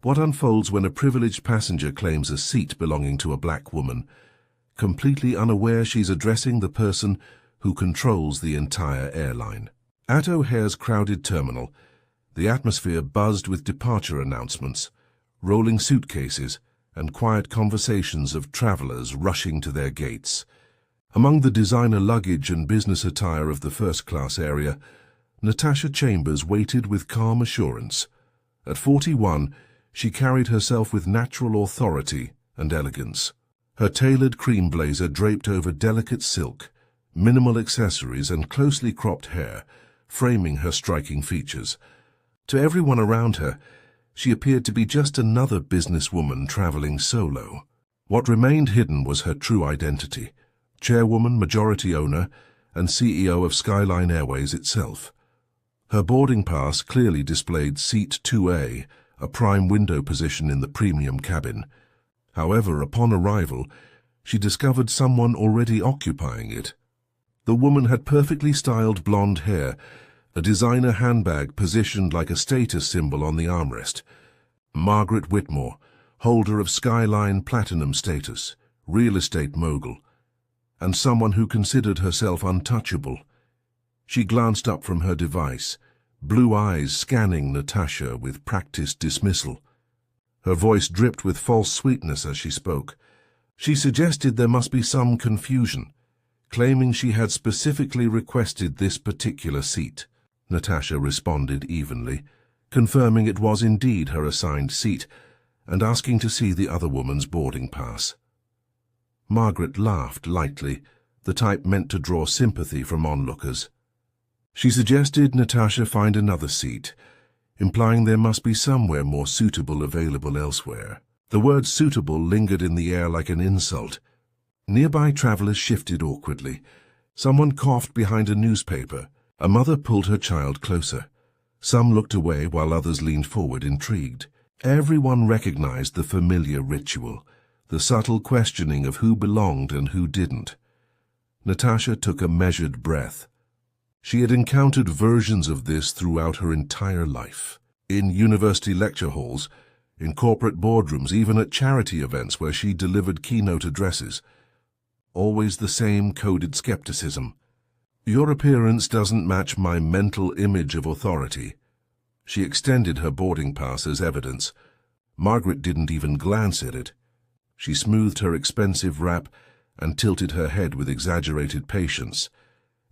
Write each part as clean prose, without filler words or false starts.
What unfolds when a privileged passenger claims a seat belonging to a black woman, completely unaware she's addressing the person who controls the entire airline? At O'Hare's crowded terminal, the atmosphere buzzed with departure announcements, rolling suitcases, and quiet conversations of travelers rushing to their gates. Among the designer luggage and business attire of the first-class area, Natasha Chambers waited with calm assurance. At 41, she carried herself with natural authority and elegance. Her tailored cream blazer draped over delicate silk, minimal accessories and closely cropped hair, framing her striking features. To everyone around her, she appeared to be just another businesswoman traveling solo. What remained hidden was her true identity: chairwoman, majority owner, and CEO of Skyline Airways itself. Her boarding pass clearly displayed Seat 2A, a prime window position in the premium cabin. However, upon arrival, she discovered someone already occupying it. The woman had perfectly styled blonde hair, a designer handbag positioned like a status symbol on the armrest. Margaret Whitmore, holder of Skyline Platinum status, real estate mogul, and someone who considered herself untouchable. She glanced up from her device, blue eyes scanning Natasha with practiced dismissal. Her voice dripped with false sweetness as she spoke. She suggested there must be some confusion, claiming she had specifically requested this particular seat. Natasha responded evenly, confirming it was indeed her assigned seat and asking to see the other woman's boarding pass. Margaret laughed lightly, the type meant to draw sympathy from onlookers. She suggested Natasha find another seat, implying there must be somewhere more suitable available elsewhere. The word suitable lingered in the air like an insult. Nearby travelers shifted awkwardly. Someone coughed behind a newspaper. A mother pulled her child closer. Some looked away while others leaned forward, intrigued. Everyone recognized the familiar ritual, the subtle questioning of who belonged and who didn't. Natasha took a measured breath. She had encountered versions of this throughout her entire life. In university lecture halls, in corporate boardrooms, even at charity events where she delivered keynote addresses. Always the same coded skepticism. Your appearance doesn't match my mental image of authority. She extended her boarding pass as evidence. Margaret didn't even glance at it. She smoothed her expensive wrap and tilted her head with exaggerated patience,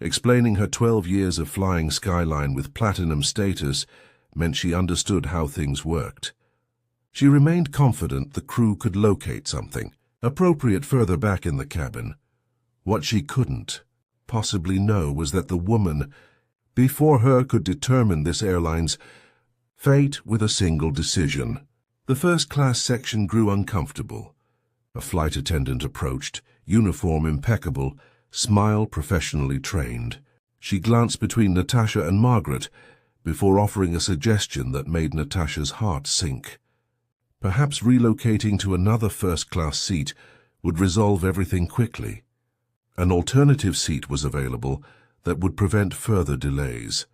explaining her 12 years of flying Skyline with platinum status meant she understood how things worked. She remained confident the crew could locate something appropriate further back in the cabin. What she couldn't possibly know was that the woman before her could determine this airline's fate with a single decision. The first-class section grew uncomfortable. A flight attendant approached, uniform impeccable, smile professionally trained. She glanced between Natasha and Margaret before offering a suggestion that made Natasha's heart sink. Perhaps relocating to another first-class seat would resolve everything quickly. An alternative seat was available that would prevent further delays.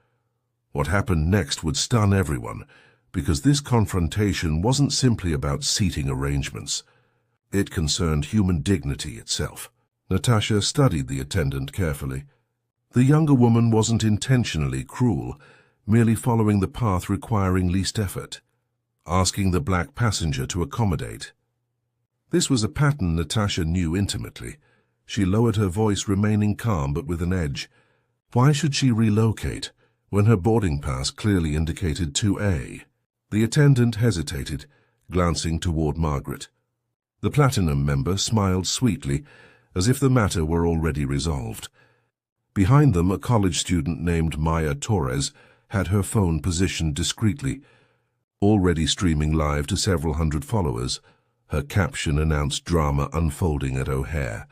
What happened next would stun everyone, because this confrontation wasn't simply about seating arrangements. It concerned human dignity itself. Natasha studied the attendant carefully. The younger woman wasn't intentionally cruel, merely following the path requiring least effort, asking the black passenger to accommodate. This was a pattern Natasha knew intimately. She lowered her voice, remaining calm but with an edge. Why should she relocate when her boarding pass clearly indicated 2A? The attendant hesitated, glancing toward Margaret. The Platinum member smiled sweetly, as if the matter were already resolved. Behind them, a college student named Maya Torres had her phone positioned discreetly, already streaming live to several hundred followers. Her caption announced drama unfolding at O'Hare.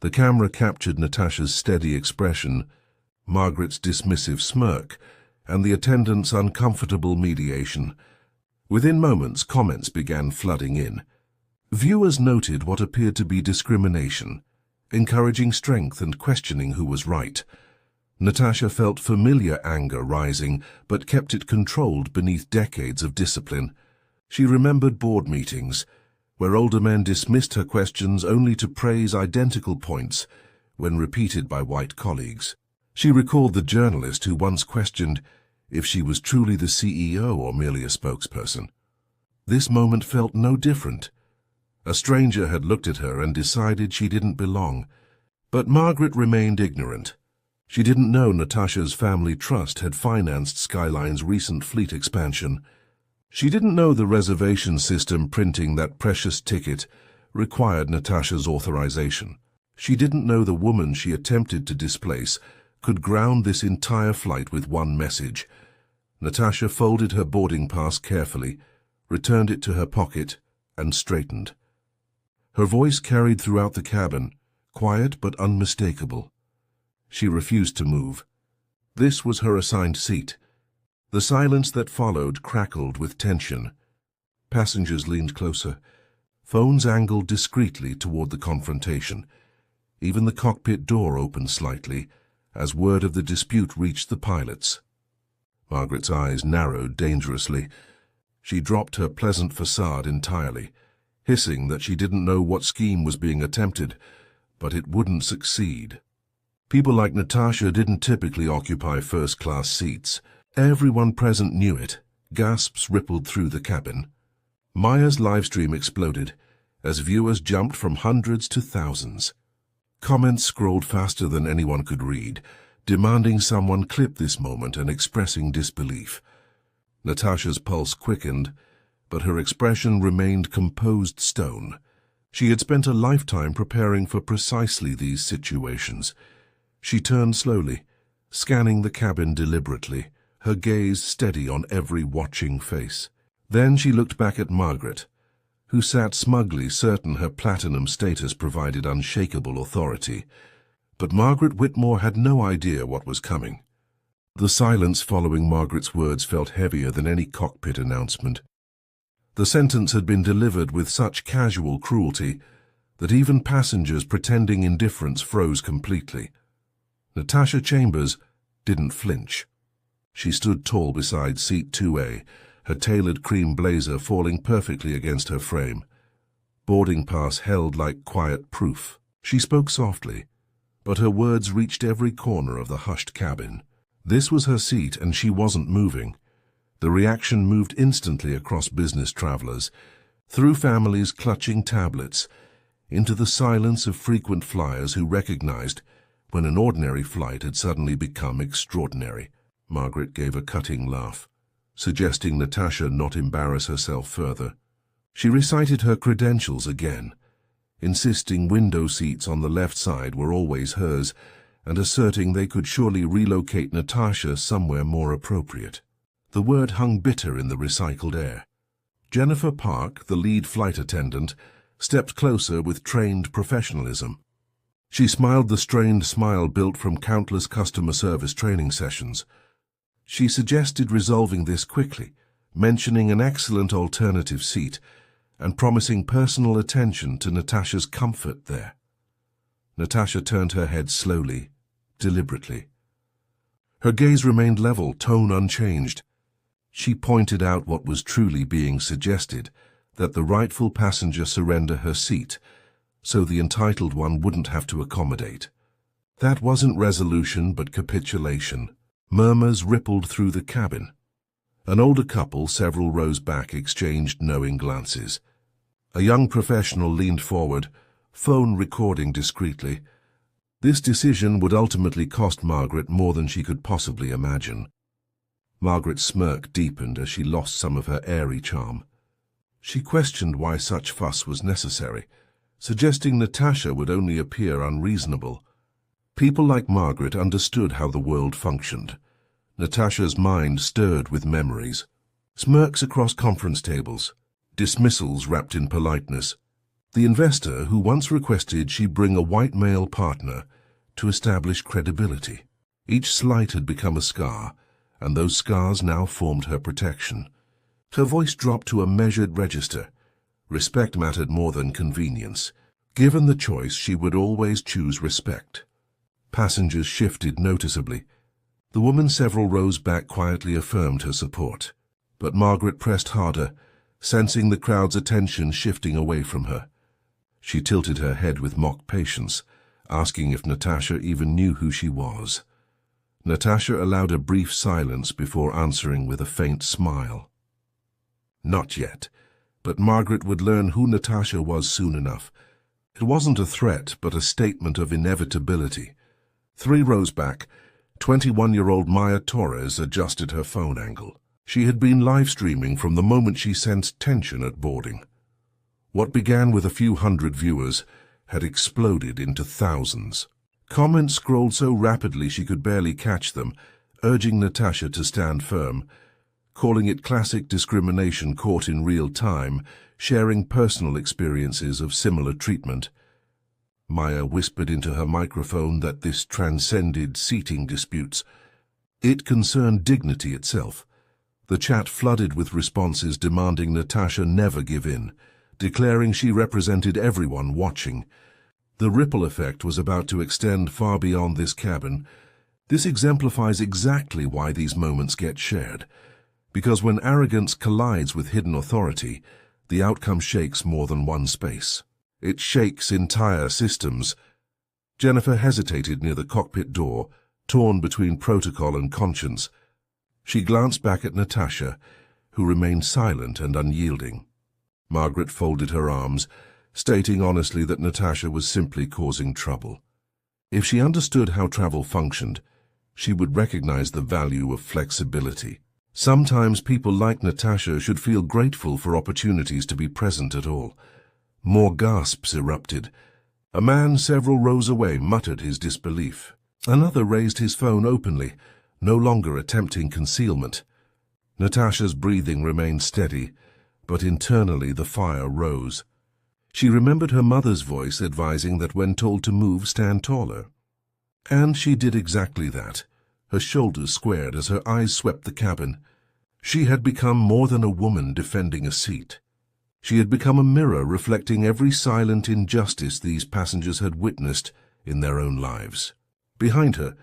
The camera captured Natasha's steady expression, Margaret's dismissive smirk, and the attendant's uncomfortable mediation. Within moments, comments began flooding in. Viewers noted what appeared to be discrimination, encouraging strength and questioning who was right. Natasha felt familiar anger rising, but kept it controlled beneath decades of discipline. She remembered board meetings, where older men dismissed her questions only to praise identical points when repeated by white colleagues. She recalled the journalist who once questioned if she was truly the CEO or merely a spokesperson. This moment felt no different. A stranger had looked at her and decided she didn't belong. But Margaret remained ignorant. She didn't know Natasha's family trust had financed Skyline's recent fleet expansion. She didn't know the reservation system printing that precious ticket required Natasha's authorization. She didn't know the woman she attempted to displace could ground this entire flight with one message. Natasha folded her boarding pass carefully, returned it to her pocket, and straightened. Her voice carried throughout the cabin, quiet but unmistakable. She refused to move. This was her assigned seat. The silence that followed crackled with tension. Passengers leaned closer. Phones angled discreetly toward the confrontation. Even the cockpit door opened slightly as word of the dispute reached the pilots. Margaret's eyes narrowed dangerously. She dropped her pleasant facade entirely, hissing that she didn't know what scheme was being attempted, but it wouldn't succeed. People like Natasha didn't typically occupy first-class seats. Everyone present knew it. Gasps rippled through the cabin. Maya's livestream exploded as viewers jumped from hundreds to thousands. Comments scrolled faster than anyone could read, demanding someone clip this moment and expressing disbelief. Natasha's pulse quickened, but her expression remained composed stone. She had spent a lifetime preparing for precisely these situations. She turned slowly, scanning the cabin deliberately, her gaze steady on every watching face. Then she looked back at Margaret, who sat smugly certain her platinum status provided unshakable authority. But Margaret Whitmore had no idea what was coming. The silence following Margaret's words felt heavier than any cockpit announcement. The sentence had been delivered with such casual cruelty that even passengers pretending indifference froze completely. Natasha Chambers didn't flinch. She stood tall beside seat 2A, her tailored cream blazer falling perfectly against her frame. Boarding pass held like quiet proof. She spoke softly, but her words reached every corner of the hushed cabin. This was her seat, and she wasn't moving. The reaction moved instantly across business travelers, through families clutching tablets, into the silence of frequent flyers who recognized when an ordinary flight had suddenly become extraordinary. Margaret gave a cutting laugh, suggesting Natasha not embarrass herself further. She recited her credentials again, insisting window seats on the left side were always hers, and asserting they could surely relocate Natasha somewhere more appropriate. The word hung bitter in the recycled air. Jennifer Park, the lead flight attendant, stepped closer with trained professionalism. She smiled the strained smile built from countless customer service training sessions. She suggested resolving this quickly, mentioning an excellent alternative seat and promising personal attention to Natasha's comfort there. Natasha turned her head slowly, deliberately. Her gaze remained level, tone unchanged. She pointed out what was truly being suggested, that the rightful passenger surrender her seat, so the entitled one wouldn't have to accommodate. That wasn't resolution but capitulation. Murmurs rippled through the cabin. An older couple, several rows back, exchanged knowing glances. A young professional leaned forward, phone recording discreetly. This decision would ultimately cost Margaret more than she could possibly imagine. Margaret's smirk deepened as she lost some of her airy charm. She questioned why such fuss was necessary, suggesting Natasha would only appear unreasonable. People like Margaret understood how the world functioned. Natasha's mind stirred with memories. Smirks across conference tables, dismissals wrapped in politeness. The investor who once requested she bring a white male partner to establish credibility. Each slight had become a scar, and those scars now formed her protection. Her voice dropped to a measured register. Respect mattered more than convenience. Given the choice, she would always choose respect. Passengers shifted noticeably. The woman several rows back quietly affirmed her support. But Margaret pressed harder, sensing the crowd's attention shifting away from her. She tilted her head with mock patience, asking if Natasha even knew who she was. Natasha allowed a brief silence before answering with a faint smile. Not yet, but Margaret would learn who Natasha was soon enough. It wasn't a threat, but a statement of inevitability. 3 rows back, 21-year-old Maya Torres adjusted her phone angle. She had been live-streaming from the moment she sensed tension at boarding. What began with a few hundred viewers had exploded into thousands. Comments scrolled so rapidly she could barely catch them, urging Natasha to stand firm, calling it classic discrimination caught in real time, sharing personal experiences of similar treatment. Maya whispered into her microphone that this transcended seating disputes. It concerned dignity itself. The chat flooded with responses demanding Natasha never give in, declaring she represented everyone watching. The ripple effect was about to extend far beyond this cabin. This exemplifies exactly why these moments get shared. Because when arrogance collides with hidden authority, the outcome shakes more than one space. It shakes entire systems. Jennifer hesitated near the cockpit door, torn between protocol and conscience. She glanced back at Natasha, who remained silent and unyielding. Margaret folded her arms, stating honestly that Natasha was simply causing trouble. If she understood how travel functioned, she would recognize the value of flexibility. Sometimes people like Natasha should feel grateful for opportunities to be present at all. More gasps erupted. A man several rows away muttered his disbelief. Another raised his phone openly, no longer attempting concealment. Natasha's breathing remained steady, but internally the fire rose. She remembered her mother's voice advising that when told to move, stand taller. And she did exactly that. Her shoulders squared as her eyes swept the cabin. She had become more than a woman defending a seat. She had become a mirror reflecting every silent injustice these passengers had witnessed in their own lives. Behind her,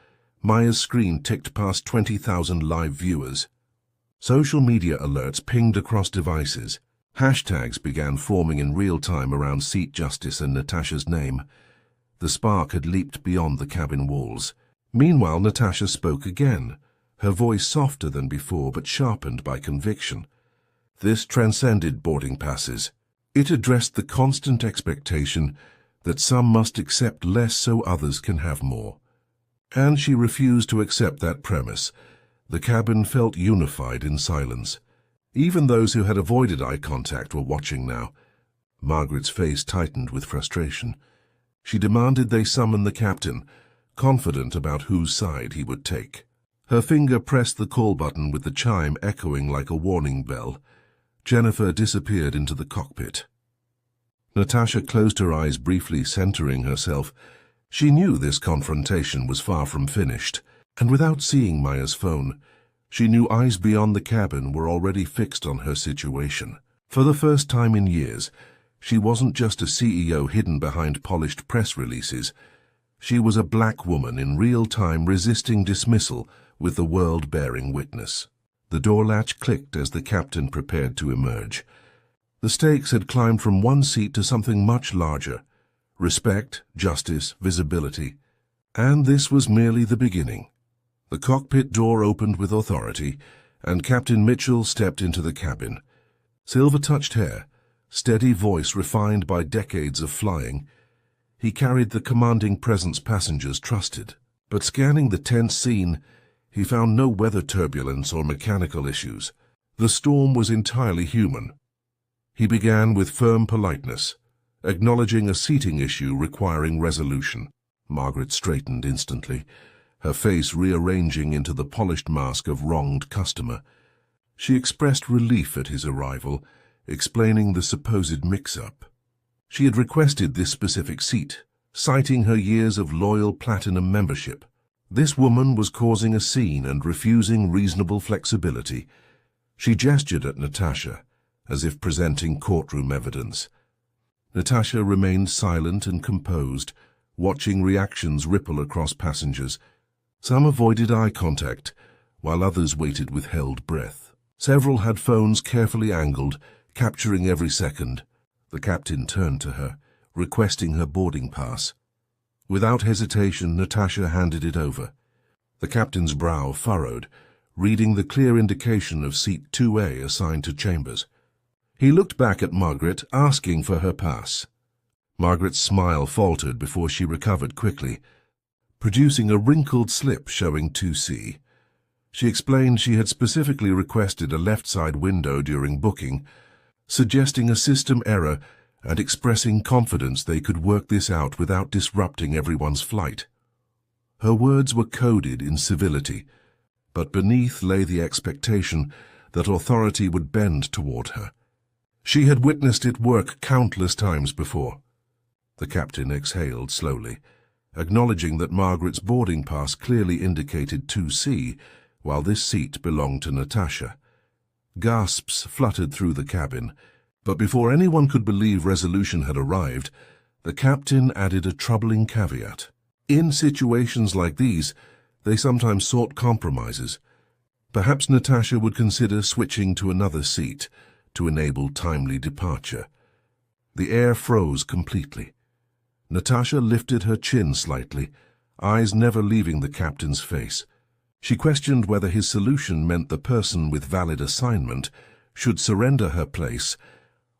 Maya's screen ticked past 20,000 live viewers. Social media alerts pinged across devices. Hashtags began forming in real time around seat justice and Natasha's name. The spark had leaped beyond the cabin walls. Meanwhile, Natasha spoke again, her voice softer than before but sharpened by conviction. This transcended boarding passes. It addressed the constant expectation that some must accept less so others can have more. And she refused to accept that premise. The cabin felt unified in silence. Even those who had avoided eye contact were watching now. Margaret's face tightened with frustration. She demanded they summon the captain, confident about whose side he would take. Her finger pressed the call button with the chime echoing like a warning bell. Jennifer disappeared into the cockpit. Natasha closed her eyes briefly, centering herself. She knew this confrontation was far from finished, and without seeing Maya's phone, she knew eyes beyond the cabin were already fixed on her situation. For the first time in years, she wasn't just a CEO hidden behind polished press releases. She was a black woman in real time resisting dismissal with the world bearing witness. The door latch clicked as the captain prepared to emerge. The stakes had climbed from one seat to something much larger. Respect, justice, visibility. And this was merely the beginning. The cockpit door opened with authority, and Captain Mitchell stepped into the cabin. Silver-touched hair, steady voice refined by decades of flying, he carried the commanding presence passengers trusted. But scanning the tense scene, he found no weather turbulence or mechanical issues. The storm was entirely human. He began with firm politeness, acknowledging a seating issue requiring resolution. Margaret straightened instantly, her face rearranging into the polished mask of wronged customer. She expressed relief at his arrival, explaining the supposed mix-up. She had requested this specific seat, citing her years of loyal platinum membership. This woman was causing a scene and refusing reasonable flexibility. She gestured at Natasha, as if presenting courtroom evidence. Natasha remained silent and composed, watching reactions ripple across passengers. Some avoided eye contact, while others waited with held breath. Several had phones carefully angled, capturing every second. The captain turned to her, requesting her boarding pass. Without hesitation, Natasha handed it over. The captain's brow furrowed, reading the clear indication of seat 2A assigned to Chambers. He looked back at Margaret, asking for her pass. Margaret's smile faltered before she recovered quickly, producing a wrinkled slip showing 2C. She explained she had specifically requested a left-side window during booking, suggesting a system error and expressing confidence they could work this out without disrupting everyone's flight. Her words were coded in civility, but beneath lay the expectation that authority would bend toward her. She had witnessed it work countless times before. The captain exhaled slowly, acknowledging that Margaret's boarding pass clearly indicated 2C, while this seat belonged to Natasha. Gasps fluttered through the cabin, but before anyone could believe resolution had arrived, the captain added a troubling caveat. In situations like these, they sometimes sought compromises. Perhaps Natasha would consider switching to another seat to enable timely departure. The air froze completely. Natasha lifted her chin slightly, eyes never leaving the captain's face. She questioned whether his solution meant the person with valid assignment should surrender her place,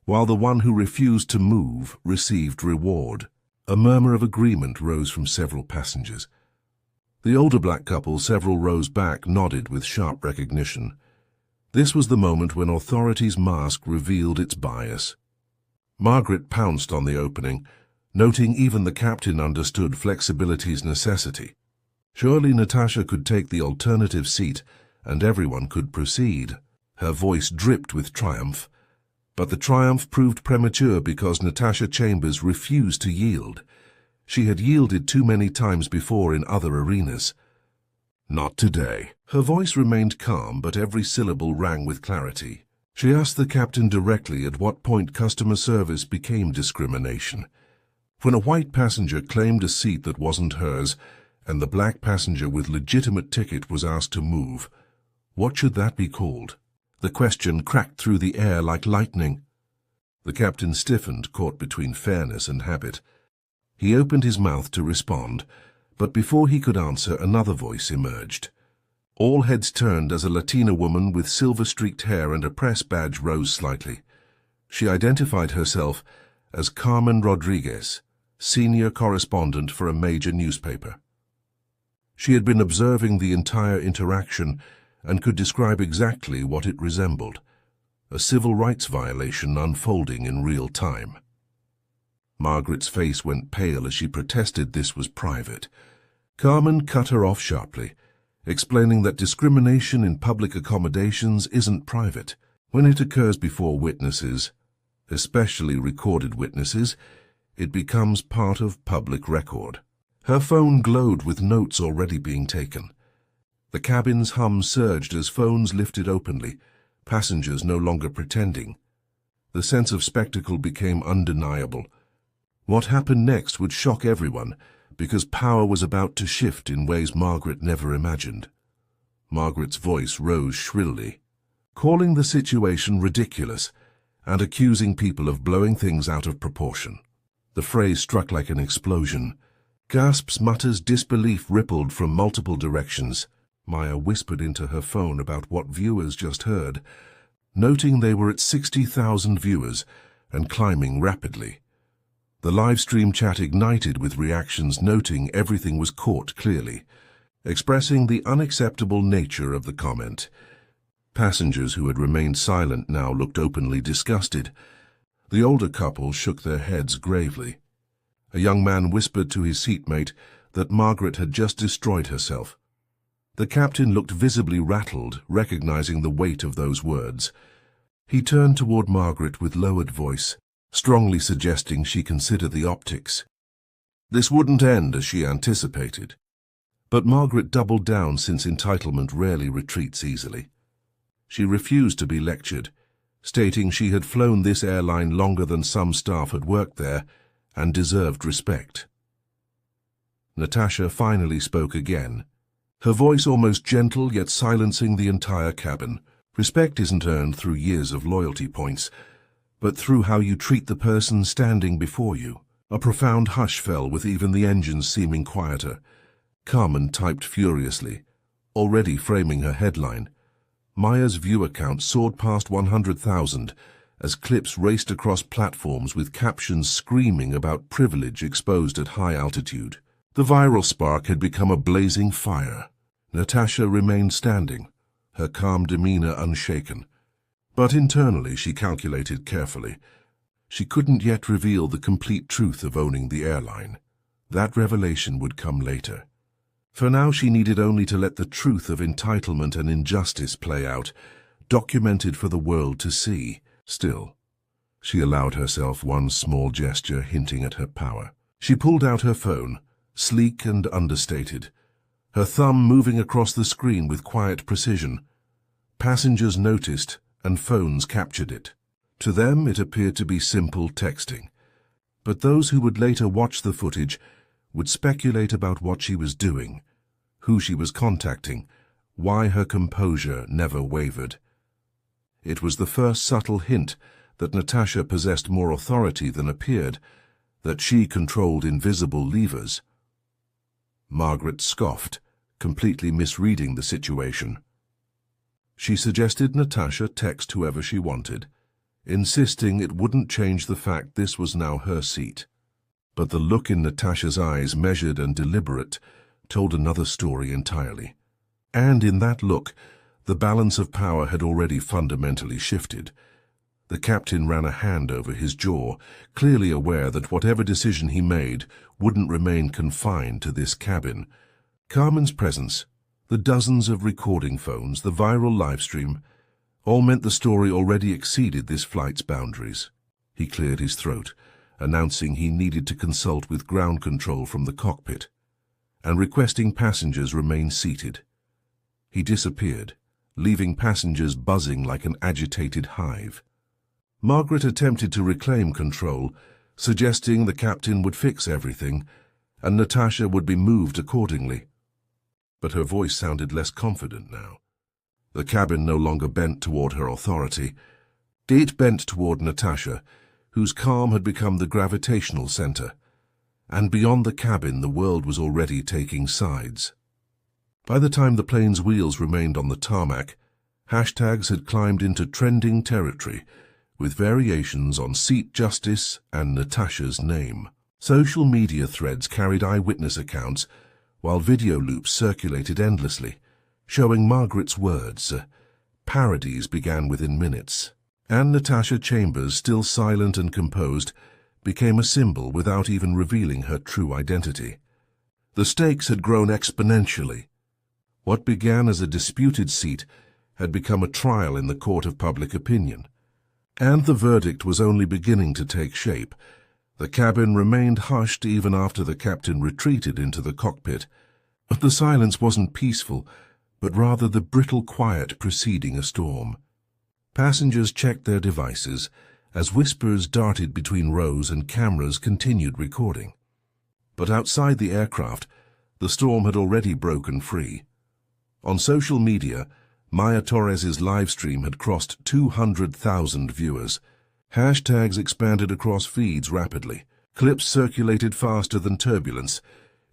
while the one who refused to move received reward. A murmur of agreement rose from several passengers. The older black couple, several rows back, nodded with sharp recognition. This was the moment when authority's mask revealed its bias. Margaret pounced on the opening, noting even the captain understood flexibility's necessity. Surely Natasha could take the alternative seat, and everyone could proceed. Her voice dripped with triumph. But the triumph proved premature because Natasha Chambers refused to yield. She had yielded too many times before in other arenas. Not today. Her voice remained calm, but every syllable rang with clarity. She asked the captain directly at what point customer service became discrimination. When a white passenger claimed a seat that wasn't hers, and the black passenger with legitimate ticket was asked to move, what should that be called? The question cracked through the air like lightning. The captain stiffened, caught between fairness and habit. He opened his mouth to respond, but before he could answer, another voice emerged. All heads turned as a Latina woman with silver-streaked hair and a press badge rose slightly. She identified herself as Carmen Rodriguez, senior correspondent for a major newspaper. She had been observing the entire interaction and could describe exactly what it resembled, a civil rights violation unfolding in real time. Margaret's face went pale as she protested this was private. Carmen cut her off sharply, explaining that discrimination in public accommodations isn't private. When it occurs before witnesses, especially recorded witnesses, it becomes part of public record. Her phone glowed with notes already being taken. The cabin's hum surged as phones lifted openly, passengers no longer pretending. The sense of spectacle became undeniable. What happened next would shock everyone, because power was about to shift in ways Margaret never imagined. Margaret's voice rose shrilly, calling the situation ridiculous and accusing people of blowing things out of proportion. The phrase struck like an explosion. Gasps, mutters, disbelief rippled from multiple directions. Maya whispered into her phone about what viewers just heard, noting they were at 60,000 viewers and climbing rapidly. The live stream chat ignited with reactions noting everything was caught clearly, expressing the unacceptable nature of the comment. Passengers who had remained silent now looked openly disgusted. The older couple shook their heads gravely. A young man whispered to his seatmate that Margaret had just destroyed herself. The captain looked visibly rattled, recognizing the weight of those words. He turned toward Margaret with lowered voice, strongly suggesting she consider the optics. This wouldn't end as she anticipated. But Margaret doubled down, since entitlement rarely retreats easily. She refused to be lectured, stating she had flown this airline longer than some staff had worked there and deserved respect. Natasha finally spoke again, her voice almost gentle yet silencing the entire cabin. Respect isn't earned through years of loyalty points, but through how you treat the person standing before you. A profound hush fell, with even the engines seeming quieter. Carmen typed furiously, already framing her headline. Maya's viewer count soared past 100,000 as clips raced across platforms with captions screaming about privilege exposed at high altitude. The viral spark had become a blazing fire. Natasha remained standing, her calm demeanor unshaken. But internally she calculated carefully. She couldn't yet reveal the complete truth of owning the airline. That revelation would come later. For now she needed only to let the truth of entitlement and injustice play out, documented for the world to see. Still, she allowed herself one small gesture hinting at her power. She pulled out her phone, sleek and understated, her thumb moving across the screen with quiet precision. Passengers noticed, and phones captured it. To them it appeared to be simple texting, but those who would later watch the footage would speculate about what she was doing, who she was contacting, why her composure never wavered. It was the first subtle hint that Natasha possessed more authority than appeared, that she controlled invisible levers. Margaret scoffed, completely misreading the situation. She suggested Natasha text whoever she wanted, insisting it wouldn't change the fact this was now her seat. But the look in Natasha's eyes, measured and deliberate, told another story entirely. And in that look, the balance of power had already fundamentally shifted. The captain ran a hand over his jaw, clearly aware that whatever decision he made wouldn't remain confined to this cabin. Carmen's presence, the dozens of recording phones, the viral livestream, all meant the story already exceeded this flight's boundaries. He cleared his throat, announcing he needed to consult with ground control from the cockpit, and requesting passengers remain seated. He disappeared, leaving passengers buzzing like an agitated hive. Margaret attempted to reclaim control, suggesting the captain would fix everything, and Natasha would be moved accordingly. But her voice sounded less confident now. The cabin no longer bent toward her authority. It bent toward Natasha, whose calm had become the gravitational center. And beyond the cabin, the world was already taking sides. By the time the plane's wheels remained on the tarmac, hashtags had climbed into trending territory, with variations on seat justice and Natasha's name. Social media threads carried eyewitness accounts, while video loops circulated endlessly, showing Margaret's words. Parodies began within minutes, and Natasha Chambers, still silent and composed, became a symbol without even revealing her true identity. The stakes had grown exponentially. What began as a disputed seat had become a trial in the court of public opinion. And the verdict was only beginning to take shape. The cabin remained hushed even after the captain retreated into the cockpit. But the silence wasn't peaceful, but rather the brittle quiet preceding a storm. Passengers checked their devices as whispers darted between rows and cameras continued recording. But outside the aircraft, the storm had already broken free. On social media, Maya Torres's livestream had crossed 200,000 viewers. Hashtags expanded across feeds rapidly. Clips circulated faster than turbulence,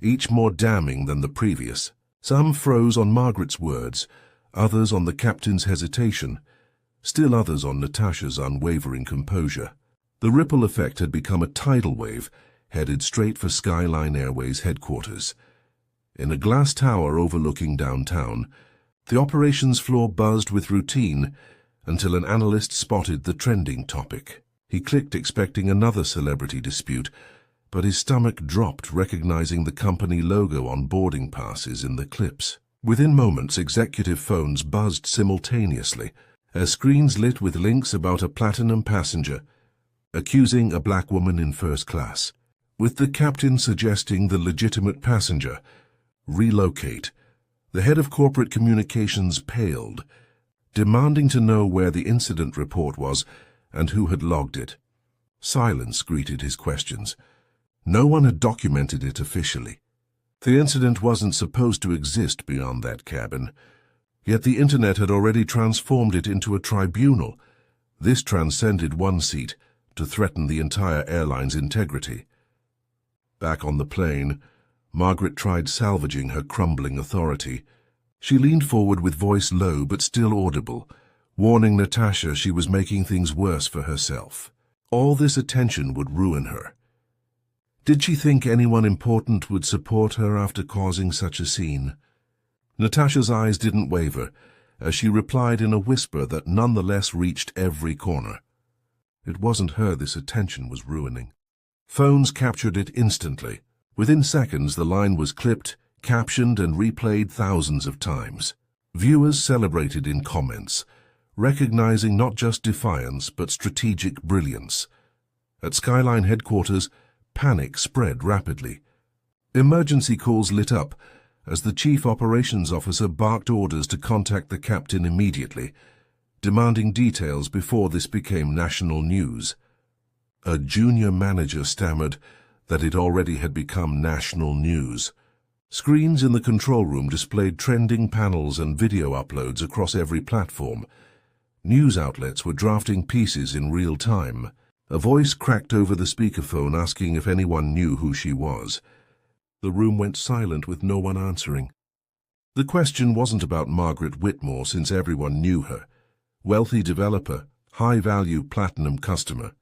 each more damning than the previous. Some froze on Margaret's words, others on the captain's hesitation, still others on Natasha's unwavering composure. The ripple effect had become a tidal wave, headed straight for Skyline Airways headquarters. In a glass tower overlooking downtown, the operations floor buzzed with routine until an analyst spotted the trending topic. He clicked, expecting another celebrity dispute, but his stomach dropped, recognizing the company logo on boarding passes in the clips. Within moments, executive phones buzzed simultaneously, as screens lit with links about a platinum passenger accusing a black woman in first class, with the captain suggesting the legitimate passenger relocate. The head of corporate communications paled, demanding to know where the incident report was and who had logged it. Silence greeted his questions. No one had documented it officially. The incident wasn't supposed to exist beyond that cabin, yet the internet had already transformed it into a tribunal, This transcended one seat to threaten the entire airline's integrity. Back on the plane, Margaret tried salvaging her crumbling authority. She leaned forward with voice low but still audible, warning Natasha she was making things worse for herself. All this attention would ruin her. Did she think anyone important would support her after causing such a scene? Natasha's eyes didn't waver as she replied in a whisper that nonetheless reached every corner. It wasn't her this attention was ruining. Phones captured it instantly. Within seconds, the line was clipped, captioned, and replayed thousands of times. Viewers celebrated in comments, recognizing not just defiance but strategic brilliance. At Skyline headquarters, panic spread rapidly. Emergency calls lit up as the chief operations officer barked orders to contact the captain immediately, demanding details before this became national news. A junior manager stammered that it already had become national news. Screens in the control room displayed trending panels and video uploads across every platform. News outlets were drafting pieces in real time. A voice cracked over the speakerphone asking if anyone knew who she was. The room went silent with no one answering. The question wasn't about Margaret Whitmore, since everyone knew her. Wealthy developer, high-value platinum customer.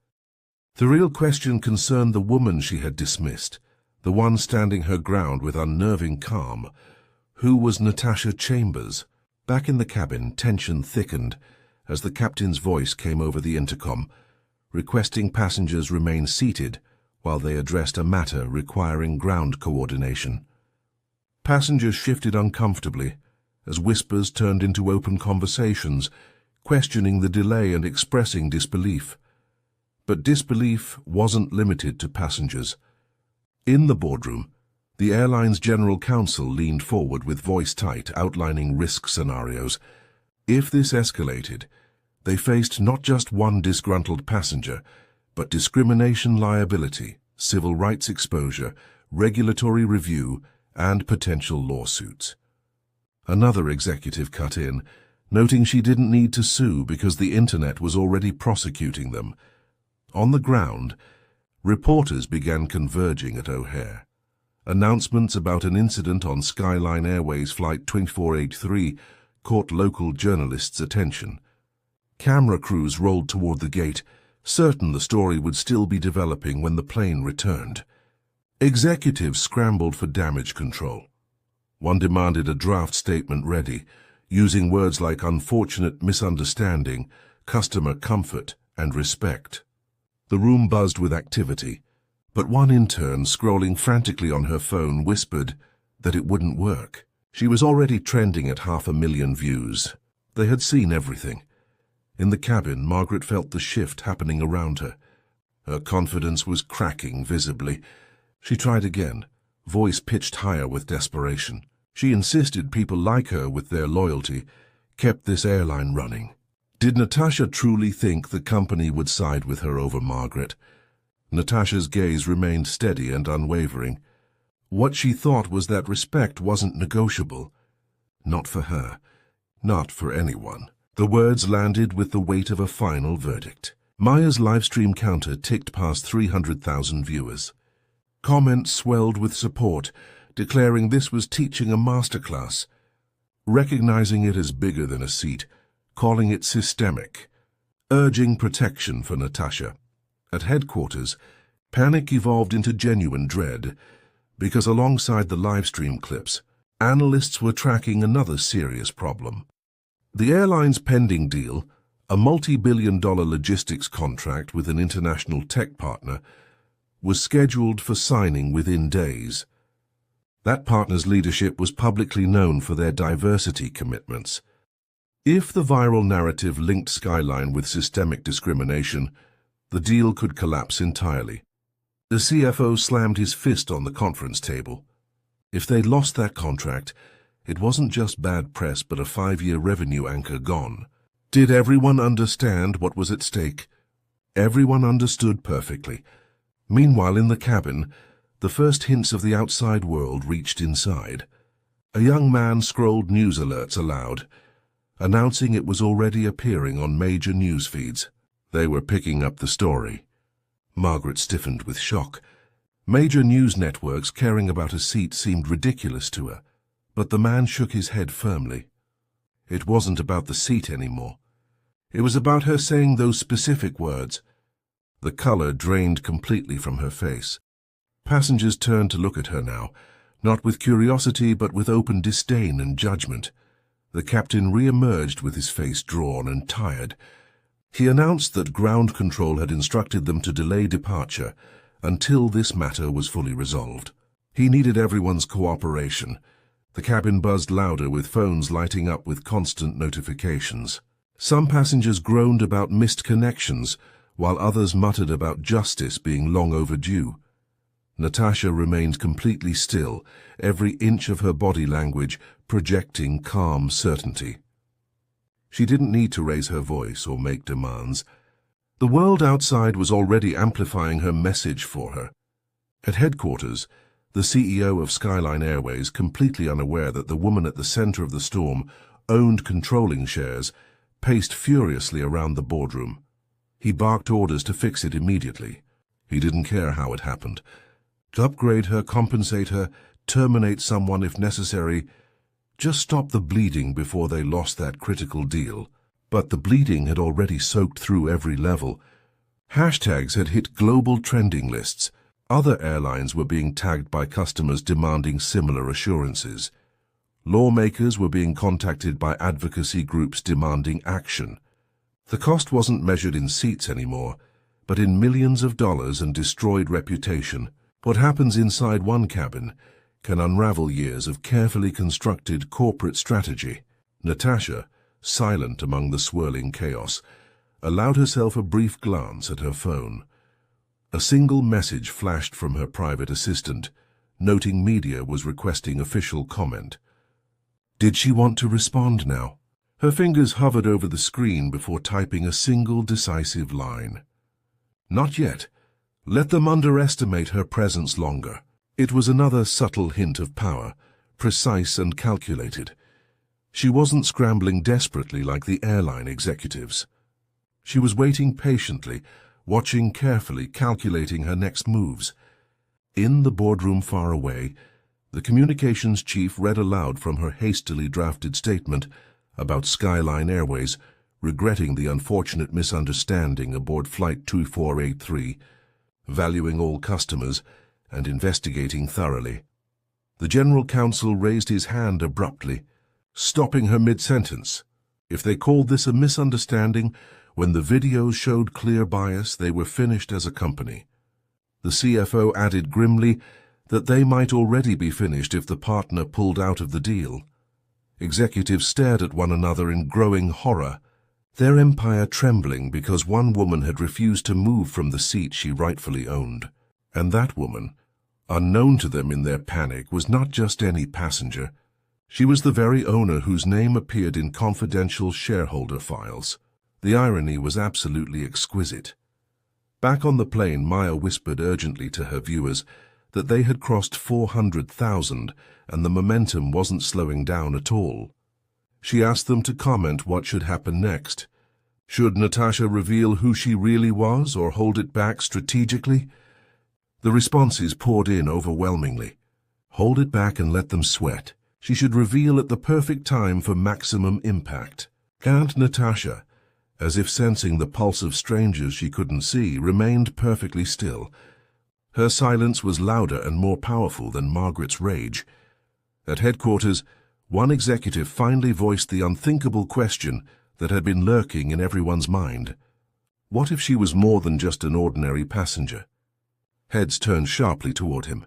The real question concerned the woman she had dismissed, the one standing her ground with unnerving calm. Who was Natasha Chambers? Back in the cabin, tension thickened as the captain's voice came over the intercom, requesting passengers remain seated while they addressed a matter requiring ground coordination. Passengers shifted uncomfortably as whispers turned into open conversations, questioning the delay and expressing disbelief. But disbelief wasn't limited to passengers. In the boardroom, the airline's general counsel leaned forward with voice tight, outlining risk scenarios. If this escalated, they faced not just one disgruntled passenger, but discrimination liability, civil rights exposure, regulatory review, and potential lawsuits. Another executive cut in, noting she didn't need to sue because the internet was already prosecuting them. On the ground, reporters began converging at O'Hare. Announcements about an incident on Skyline Airways Flight 2483 caught local journalists' attention. Camera crews rolled toward the gate, certain the story would still be developing when the plane returned. Executives scrambled for damage control. One demanded a draft statement ready, using words like unfortunate misunderstanding, customer comfort, and respect. The room buzzed with activity, but one intern, scrolling frantically on her phone, whispered that it wouldn't work. She was already trending at 500,000 views. They had seen everything. In the cabin, Margaret felt the shift happening around her. Her confidence was cracking visibly. She tried again, voice pitched higher with desperation. She insisted people like her, with their loyalty, kept this airline running. Did Natasha truly think the company would side with her over Margaret? Natasha's gaze remained steady and unwavering. What she thought was that respect wasn't negotiable. Not for her. Not for anyone. The words landed with the weight of a final verdict. Maya's livestream counter ticked past 300,000 viewers. Comments swelled with support, declaring this was teaching a masterclass, recognizing it as bigger than a seat, calling it systemic, urging protection for Natasha. At headquarters, panic evolved into genuine dread, because alongside the livestream clips, analysts were tracking another serious problem. The airline's pending deal, a multi-billion-dollar logistics contract with an international tech partner, was scheduled for signing within days. That partner's leadership was publicly known for their diversity commitments. If the viral narrative linked Skyline with systemic discrimination, the deal could collapse entirely. The CFO slammed his fist on the conference table. If they'd lost that contract, it wasn't just bad press but a 5-year revenue anchor gone. Did everyone understand what was at stake? Everyone understood perfectly. Meanwhile, in the cabin, the first hints of the outside world reached inside. A young man scrolled news alerts aloud, announcing it was already appearing on major news feeds. They were picking up the story. Margaret stiffened with shock. Major news networks caring about a seat seemed ridiculous to her, but the man shook his head firmly. It wasn't about the seat anymore. It was about her saying those specific words. The color drained completely from her face. Passengers turned to look at her now, not with curiosity but with open disdain and judgment. The captain re-emerged with his face drawn and tired. He announced that ground control had instructed them to delay departure until this matter was fully resolved. He needed everyone's cooperation. The cabin buzzed louder with phones lighting up with constant notifications. Some passengers groaned about missed connections, while others muttered about justice being long overdue. Natasha remained completely still, every inch of her body language projecting calm certainty. She didn't need to raise her voice or make demands. The world outside was already amplifying her message for her. At headquarters, the CEO of Skyline Airways, completely unaware that the woman at the center of the storm owned controlling shares, paced furiously around the boardroom. He barked orders to fix it immediately. He didn't care how it happened. To upgrade her, compensate her, terminate someone if necessary, just stop the bleeding before they lost that critical deal. But the bleeding had already soaked through every level. Hashtags had hit global trending lists. Other airlines were being tagged by customers demanding similar assurances. Lawmakers were being contacted by advocacy groups demanding action. The cost wasn't measured in seats anymore, but in millions of dollars and destroyed reputation. What happens inside one cabin can unravel years of carefully constructed corporate strategy. Natasha, silent among the swirling chaos, allowed herself a brief glance at her phone. A single message flashed from her private assistant, noting media was requesting official comment. Did she want to respond now? Her fingers hovered over the screen before typing a single decisive line. Not yet. Let them underestimate her presence longer. It was another subtle hint of power, precise and calculated. She wasn't scrambling desperately like the airline executives. She was waiting patiently, watching carefully, calculating her next moves. In the boardroom far away, the communications chief read aloud from her hastily drafted statement about Skyline Airways, regretting the unfortunate misunderstanding aboard Flight 2483, valuing all customers, and investigating thoroughly. The General Counsel raised his hand abruptly, stopping her mid-sentence. If they called this a misunderstanding, when the videos showed clear bias, they were finished as a company. The CFO added grimly that they might already be finished if the partner pulled out of the deal. Executives stared at one another in growing horror, their empire trembling because one woman had refused to move from the seat she rightfully owned. And that woman, unknown to them in their panic, was not just any passenger. She was the very owner whose name appeared in confidential shareholder files. The irony was absolutely exquisite. Back on the plane, Maya whispered urgently to her viewers that they had crossed 400,000 and the momentum wasn't slowing down at all. She asked them to comment what should happen next. Should Natasha reveal who she really was or hold it back strategically? The responses poured in overwhelmingly. Hold it back and let them sweat. She should reveal at the perfect time for maximum impact. And Natasha, as if sensing the pulse of strangers she couldn't see, remained perfectly still. Her silence was louder and more powerful than Margaret's rage. At headquarters, one executive finally voiced the unthinkable question that had been lurking in everyone's mind. What if she was more than just an ordinary passenger? Heads turned sharply toward him.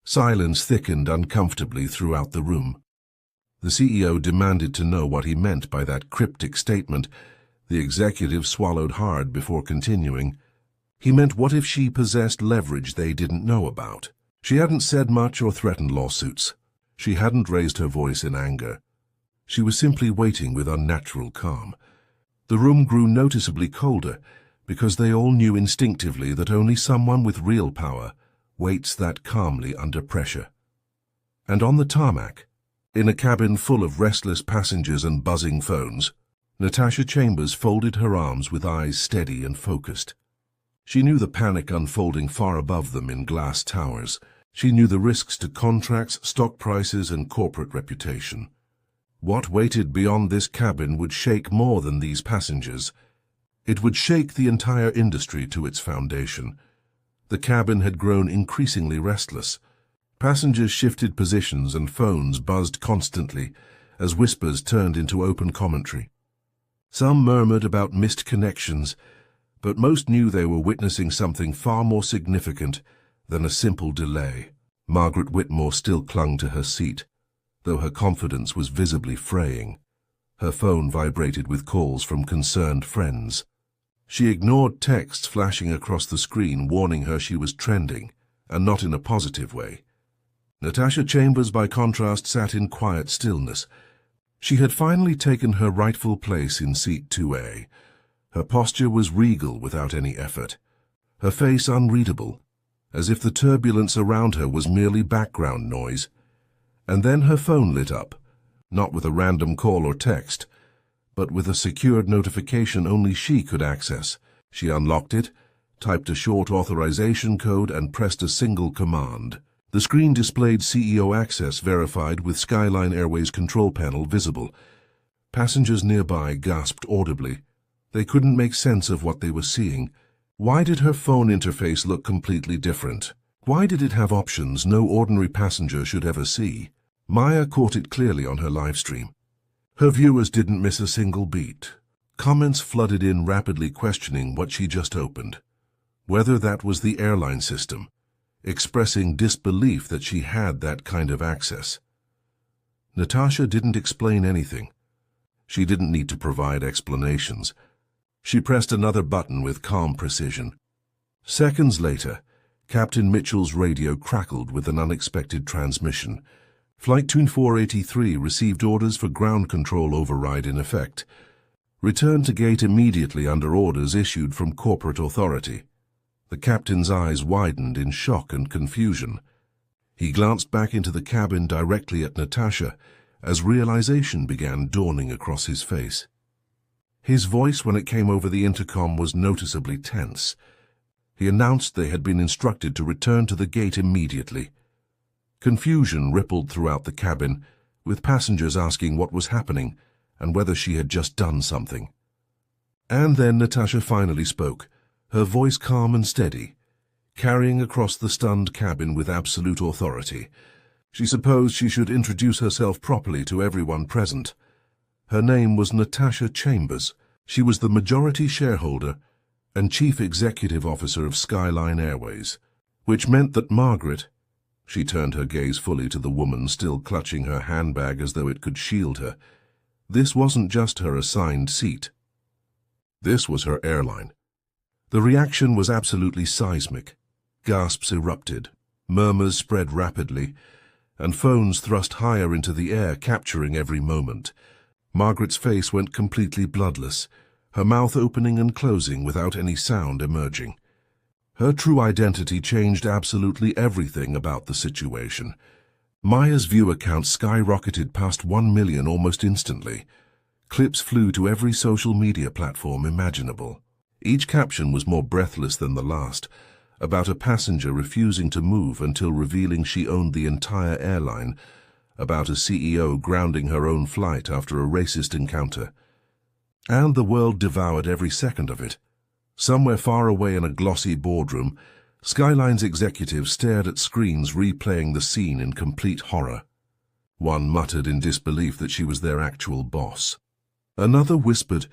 Silence thickened uncomfortably throughout the room. The CEO demanded to know what he meant by that cryptic statement. The executive swallowed hard before continuing. He meant, what if she possessed leverage they didn't know about? She hadn't said much or threatened lawsuits. She hadn't raised her voice in anger. She was simply waiting with unnatural calm. The room grew noticeably colder because they all knew instinctively that only someone with real power waits that calmly under pressure. And on the tarmac, in a cabin full of restless passengers and buzzing phones, Natasha Chambers folded her arms with eyes steady and focused. She knew the panic unfolding far above them in glass towers. She knew the risks to contracts, stock prices, and corporate reputation. What waited beyond this cabin would shake more than these passengers. It would shake the entire industry to its foundation. The cabin had grown increasingly restless. Passengers shifted positions and phones buzzed constantly as whispers turned into open commentary. Some murmured about missed connections, but most knew they were witnessing something far more significant than a simple delay. Margaret Whitmore still clung to her seat, though her confidence was visibly fraying. Her phone vibrated with calls from concerned friends. She ignored texts flashing across the screen warning her she was trending, and not in a positive way. Natasha Chambers, by contrast, sat in quiet stillness. She had finally taken her rightful place in seat 2A. Her posture was regal without any effort, her face unreadable, as if the turbulence around her was merely background noise. And then her phone lit up, not with a random call or text, but with a secured notification only she could access. She unlocked it, typed a short authorization code, and pressed a single command. The screen displayed CEO access verified with Skyline Airways control panel visible. Passengers nearby gasped audibly. They couldn't make sense of what they were seeing. Why did her phone interface look completely different? Why did it have options no ordinary passenger should ever see? Maya caught it clearly on her live stream. Her viewers didn't miss a single beat. Comments flooded in rapidly questioning what she just opened. Whether that was the airline system, expressing disbelief that she had that kind of access. Natasha didn't explain anything. She didn't need to provide explanations. She pressed another button with calm precision. Seconds later, Captain Mitchell's radio crackled with an unexpected transmission. Flight 2483 received orders for ground control override in effect. Return to gate immediately under orders issued from corporate authority. The captain's eyes widened in shock and confusion. He glanced back into the cabin directly at Natasha as realization began dawning across his face. His voice, when it came over the intercom, was noticeably tense. He announced they had been instructed to return to the gate immediately. Confusion rippled throughout the cabin, with passengers asking what was happening and whether she had just done something. And then Natasha finally spoke, her voice calm and steady, carrying across the stunned cabin with absolute authority. She supposed she should introduce herself properly to everyone present. Her name was Natasha Chambers. She was the majority shareholder and chief executive officer of Skyline Airways, which meant that Margaret— she turned her gaze fully to the woman still clutching her handbag as though it could shield her. This wasn't just her assigned seat. This was her airline. The reaction was absolutely seismic. Gasps erupted, murmurs spread rapidly, and phones thrust higher into the air, capturing every moment. Margaret's face went completely bloodless, her mouth opening and closing without any sound emerging. Her true identity changed absolutely everything about the situation. Maya's viewer count skyrocketed past 1 million almost instantly. Clips flew to every social media platform imaginable. Each caption was more breathless than the last, about a passenger refusing to move until revealing she owned the entire airline, about a CEO grounding her own flight after a racist encounter. And the world devoured every second of it. Somewhere far away in a glossy boardroom, Skyline's executives stared at screens replaying the scene in complete horror. One muttered in disbelief that she was their actual boss. Another whispered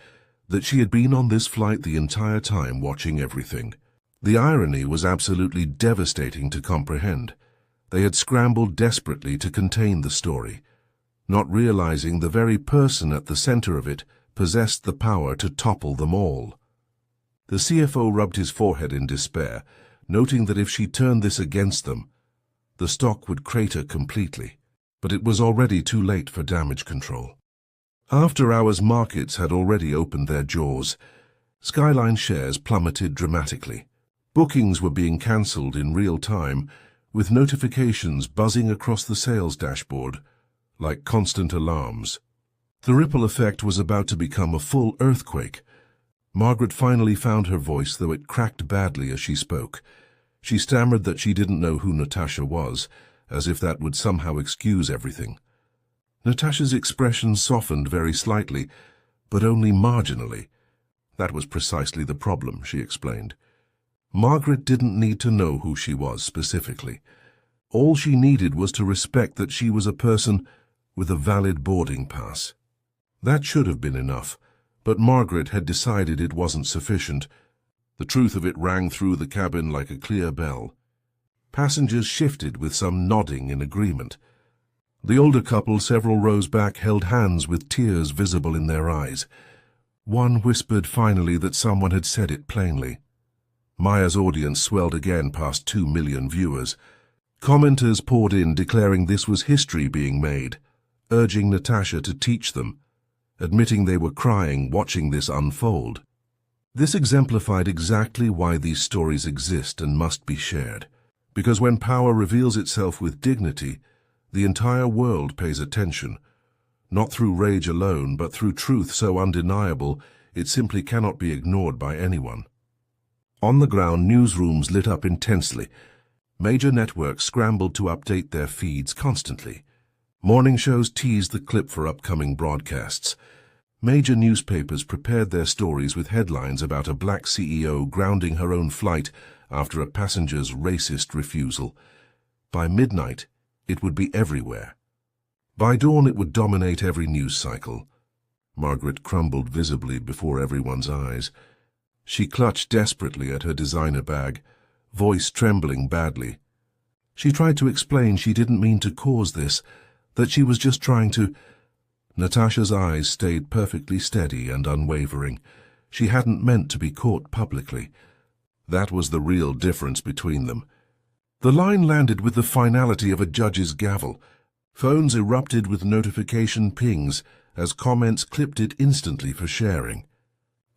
that she had been on this flight the entire time watching everything. The irony was absolutely devastating to comprehend. They had scrambled desperately to contain the story, not realizing the very person at the center of it possessed the power to topple them all. The CFO rubbed his forehead in despair, noting that if she turned this against them, the stock would crater completely. But it was already too late for damage control. After-hours markets had already opened their jaws. Skyline shares plummeted dramatically. Bookings were being cancelled in real time, with notifications buzzing across the sales dashboard like constant alarms. The ripple effect was about to become a full earthquake. Margaret finally found her voice, though it cracked badly as she spoke. She stammered that she didn't know who Natasha was, as if that would somehow excuse everything. Natasha's expression softened very slightly, but only marginally. That was precisely the problem, she explained. Margaret didn't need to know who she was specifically. All she needed was to respect that she was a person with a valid boarding pass. That should have been enough, but Margaret had decided it wasn't sufficient. The truth of it rang through the cabin like a clear bell. Passengers shifted with some nodding in agreement. The older couple several rows back held hands with tears visible in their eyes. One whispered finally that someone had said it plainly. Maya's audience swelled again past 2 million viewers. Commenters poured in declaring this was history being made, urging Natasha to teach them, admitting they were crying watching this unfold. This exemplified exactly why these stories exist and must be shared. Because when power reveals itself with dignity, the entire world pays attention, not through rage alone, but through truth so undeniable it simply cannot be ignored by anyone. On the ground, newsrooms lit up intensely. Major networks scrambled to update their feeds constantly. Morning shows teased the clip for upcoming broadcasts. Major newspapers prepared their stories with headlines about a black CEO grounding her own flight after a passenger's racist refusal. By midnight, it would be everywhere. By dawn, it would dominate every news cycle. Margaret crumbled visibly before everyone's eyes. She clutched desperately at her designer bag, voice trembling badly. She tried to explain she didn't mean to cause this, that she was just trying to... Natasha's eyes stayed perfectly steady and unwavering. She hadn't meant to be caught publicly. That was the real difference between them. The line landed with the finality of a judge's gavel. Phones erupted with notification pings as comments clipped it instantly for sharing.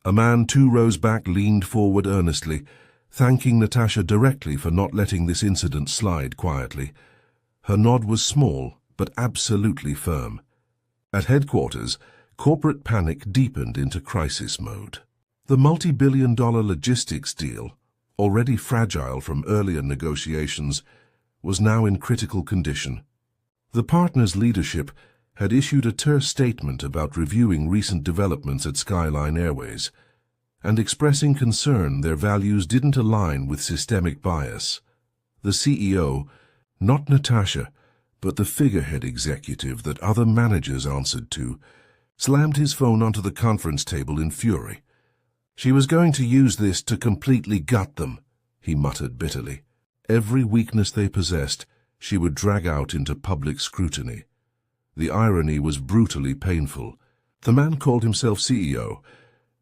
A man 2 rows back leaned forward earnestly, thanking Natasha directly for not letting this incident slide quietly. Her nod was small, but absolutely firm. At headquarters, corporate panic deepened into crisis mode. The multi-billion-dollar logistics deal, already fragile from earlier negotiations, was now in critical condition. The partners' leadership had issued a terse statement about reviewing recent developments at Skyline Airways and expressing concern their values didn't align with systemic bias. The CEO, not Natasha, but the figurehead executive that other managers answered to, slammed his phone onto the conference table in fury. She was going to use this to completely gut them, he muttered bitterly. Every weakness they possessed, she would drag out into public scrutiny. The irony was brutally painful. The man called himself CEO,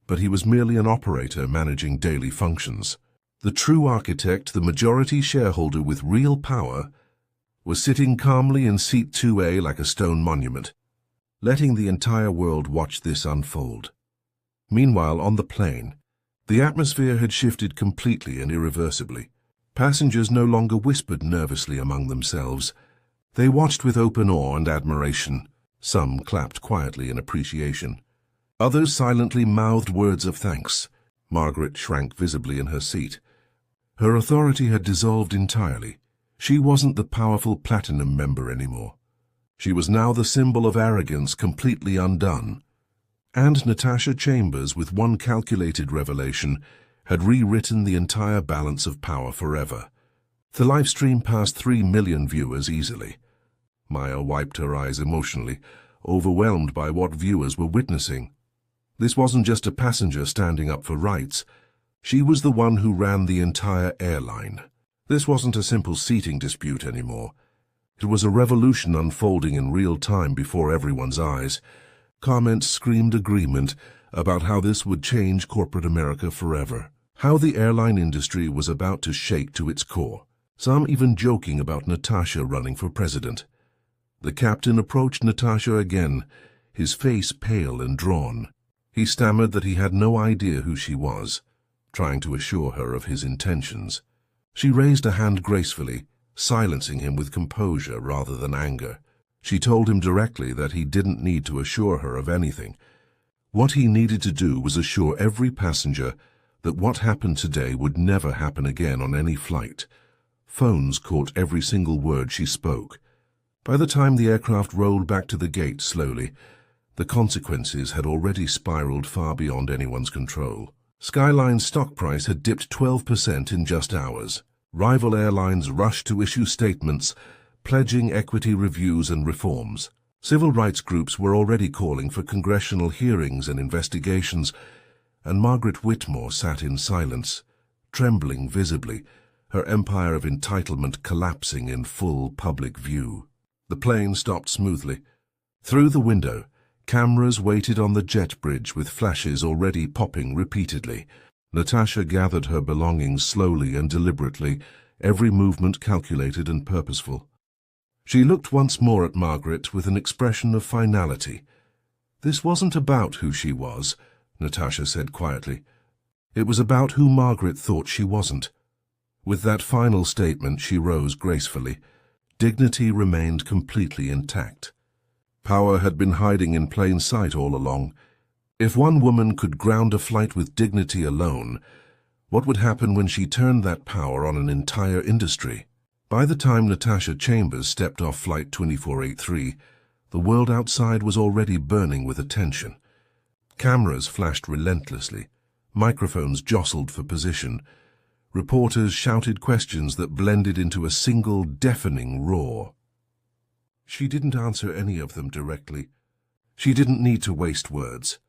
but he was merely an operator managing daily functions. The true architect, the majority shareholder with real power, was sitting calmly in seat 2A like a stone monument, letting the entire world watch this unfold. Meanwhile, on the plane, the atmosphere had shifted completely and irreversibly. Passengers no longer whispered nervously among themselves. They watched with open awe and admiration. Some clapped quietly in appreciation. Others silently mouthed words of thanks. Margaret shrank visibly in her seat. Her authority had dissolved entirely. She wasn't the powerful platinum member anymore. She was now the symbol of arrogance completely undone. And Natasha Chambers, with one calculated revelation, had rewritten the entire balance of power forever. The live stream passed 3 million viewers easily. Maya wiped her eyes emotionally, overwhelmed by what viewers were witnessing. This wasn't just a passenger standing up for rights. She was the one who ran the entire airline. This wasn't a simple seating dispute anymore. It was a revolution unfolding in real time before everyone's eyes. Comments screamed agreement about how this would change corporate America forever, how the airline industry was about to shake to its core, some even joking about Natasha running for president. The captain approached Natasha again, his face pale and drawn. He stammered that he had no idea who she was, trying to assure her of his intentions. She raised a hand gracefully, silencing him with composure rather than anger. She told him directly that he didn't need to assure her of anything. What he needed to do was assure every passenger that what happened today would never happen again on any flight. Phones caught every single word she spoke. By the time the aircraft rolled back to the gate slowly, the consequences had already spiraled far beyond anyone's control. Skyline's stock price had dipped 12% in just hours. Rival airlines rushed to issue statements pledging equity reviews and reforms. Civil rights groups were already calling for congressional hearings and investigations, and Margaret Whitmore sat in silence, trembling visibly, her empire of entitlement collapsing in full public view. The plane stopped smoothly. Through the window, cameras waited on the jet bridge with flashes already popping repeatedly. Natasha gathered her belongings slowly and deliberately, every movement calculated and purposeful. She looked once more at Margaret with an expression of finality. This wasn't about who she was, Natasha said quietly. It was about who Margaret thought she wasn't. With that final statement, she rose gracefully. Dignity remained completely intact. Power had been hiding in plain sight all along. If one woman could ground a flight with dignity alone, what would happen when she turned that power on an entire industry? By the time Natasha Chambers stepped off Flight 2483, the world outside was already burning with attention. Cameras flashed relentlessly. Microphones jostled for position. Reporters shouted questions that blended into a single deafening roar. She didn't answer any of them directly. She didn't need to waste words.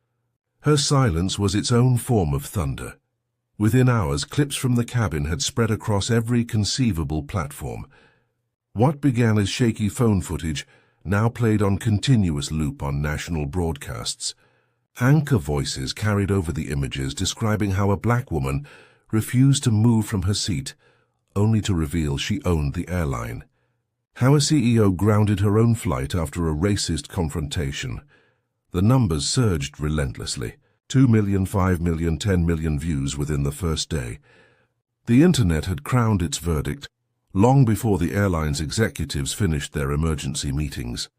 Her silence was its own form of thunder. Within hours, clips from the cabin had spread across every conceivable platform. What began as shaky phone footage now played on continuous loop on national broadcasts. Anchor voices carried over the images describing how a black woman refused to move from her seat, only to reveal she owned the airline. How a CEO grounded her own flight after a racist confrontation. The numbers surged relentlessly. 2 million, 5 million, 10 million views within the first day. The internet had crowned its verdict long before the airline's executives finished their emergency meetings.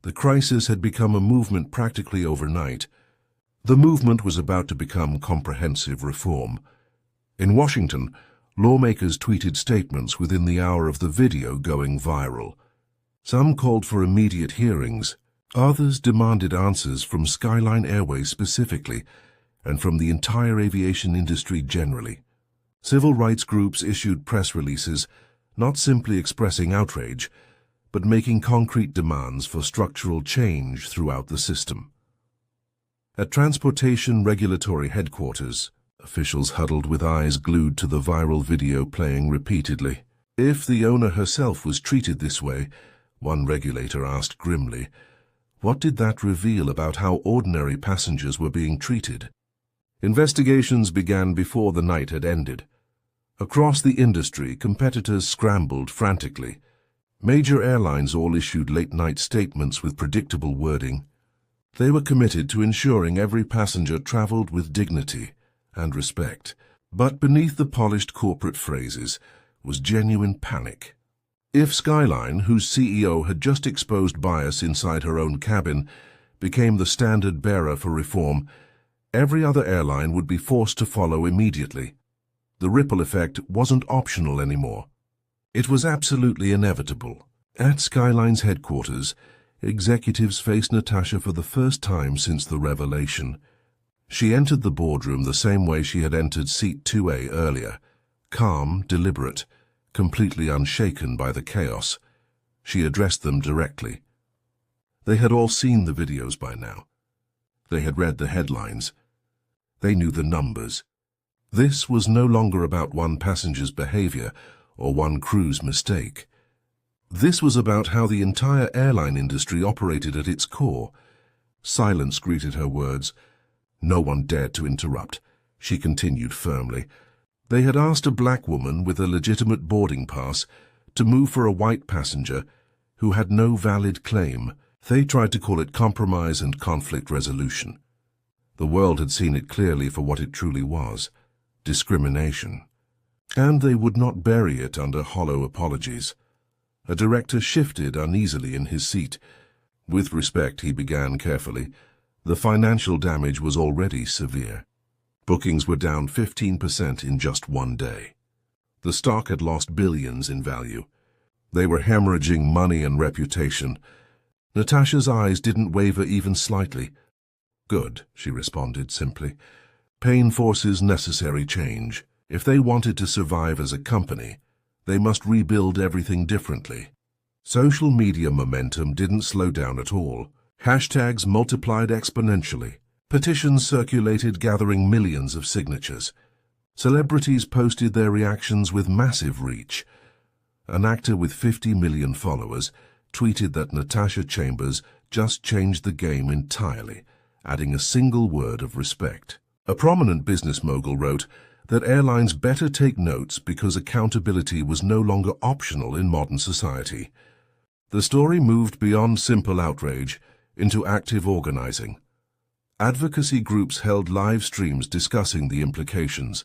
The crisis had become a movement practically overnight. The movement was about to become comprehensive reform. In Washington, lawmakers tweeted statements within the hour of the video going viral. Some called for immediate hearings. Others demanded answers from Skyline Airways specifically, and from the entire aviation industry generally. Civil rights groups issued press releases, not simply expressing outrage, but making concrete demands for structural change throughout the system. At Transportation Regulatory Headquarters, officials huddled with eyes glued to the viral video playing repeatedly. If the owner herself was treated this way, one regulator asked grimly, what did that reveal about how ordinary passengers were being treated? Investigations began before the night had ended. Across the industry, competitors scrambled frantically. Major airlines all issued late-night statements with predictable wording. They were committed to ensuring every passenger traveled with dignity and respect. But beneath the polished corporate phrases was genuine panic. If Skyline, whose CEO had just exposed bias inside her own cabin, became the standard bearer for reform, every other airline would be forced to follow immediately. The ripple effect wasn't optional anymore. It was absolutely inevitable. At Skyline's headquarters, executives faced Natasha for the first time since the revelation. She entered the boardroom the same way she had entered seat 2A earlier, calm, deliberate, completely unshaken by the chaos. She addressed them directly. They had all seen the videos by now. They had read the headlines. They knew the numbers. This was no longer about one passenger's behavior or one crew's mistake. This was about how the entire airline industry operated at its core. Silence greeted her words. No one dared to interrupt. She continued firmly. They had asked a black woman with a legitimate boarding pass to move for a white passenger who had no valid claim. They tried to call it compromise and conflict resolution. The world had seen it clearly for what it truly was, discrimination. And they would not bury it under hollow apologies. A director shifted uneasily in his seat. With respect, he began carefully. The financial damage was already severe. Bookings were down 15% in just one day. The stock had lost billions in value. They were hemorrhaging money and reputation. Natasha's eyes didn't waver even slightly. "Good," she responded simply. "Pain forces necessary change. If they wanted to survive as a company, they must rebuild everything differently." Social media momentum didn't slow down at all. Hashtags multiplied exponentially. Petitions circulated, gathering millions of signatures. Celebrities posted their reactions with massive reach. An actor with 50 million followers tweeted that Natasha Chambers just changed the game entirely, adding a single word of respect. A prominent business mogul wrote that airlines better take notes because accountability was no longer optional in modern society. The story moved beyond simple outrage into active organizing. Advocacy groups held live streams discussing the implications.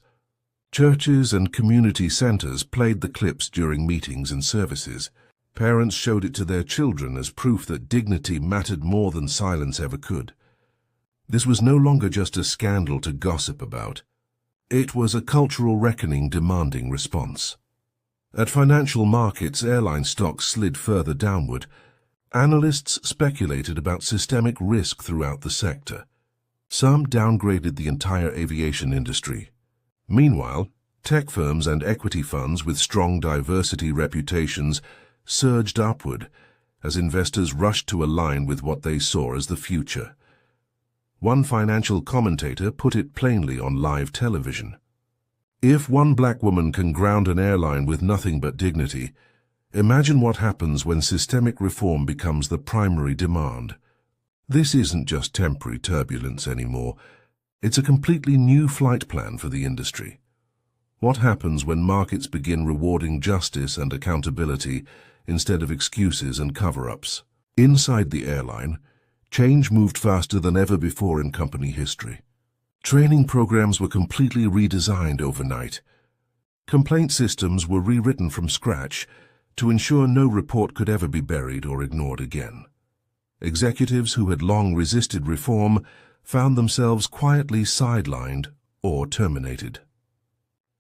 Churches and community centers played the clips during meetings and services. Parents showed it to their children as proof that dignity mattered more than silence ever could. This was no longer just a scandal to gossip about. It was a cultural reckoning demanding response. At financial markets, airline stocks slid further downward. Analysts speculated about systemic risk throughout the sector. Some downgraded the entire aviation industry. Meanwhile, tech firms and equity funds with strong diversity reputations surged upward as investors rushed to align with what they saw as the future. One financial commentator put it plainly on live television. If one black woman can ground an airline with nothing but dignity, imagine what happens when systemic reform becomes the primary demand. This isn't just temporary turbulence anymore. It's a completely new flight plan for the industry. What happens when markets begin rewarding justice and accountability instead of excuses and cover-ups? Inside the airline, change moved faster than ever before in company history. Training programs were completely redesigned overnight. Complaint systems were rewritten from scratch to ensure no report could ever be buried or ignored again. Executives who had long resisted reform found themselves quietly sidelined or terminated.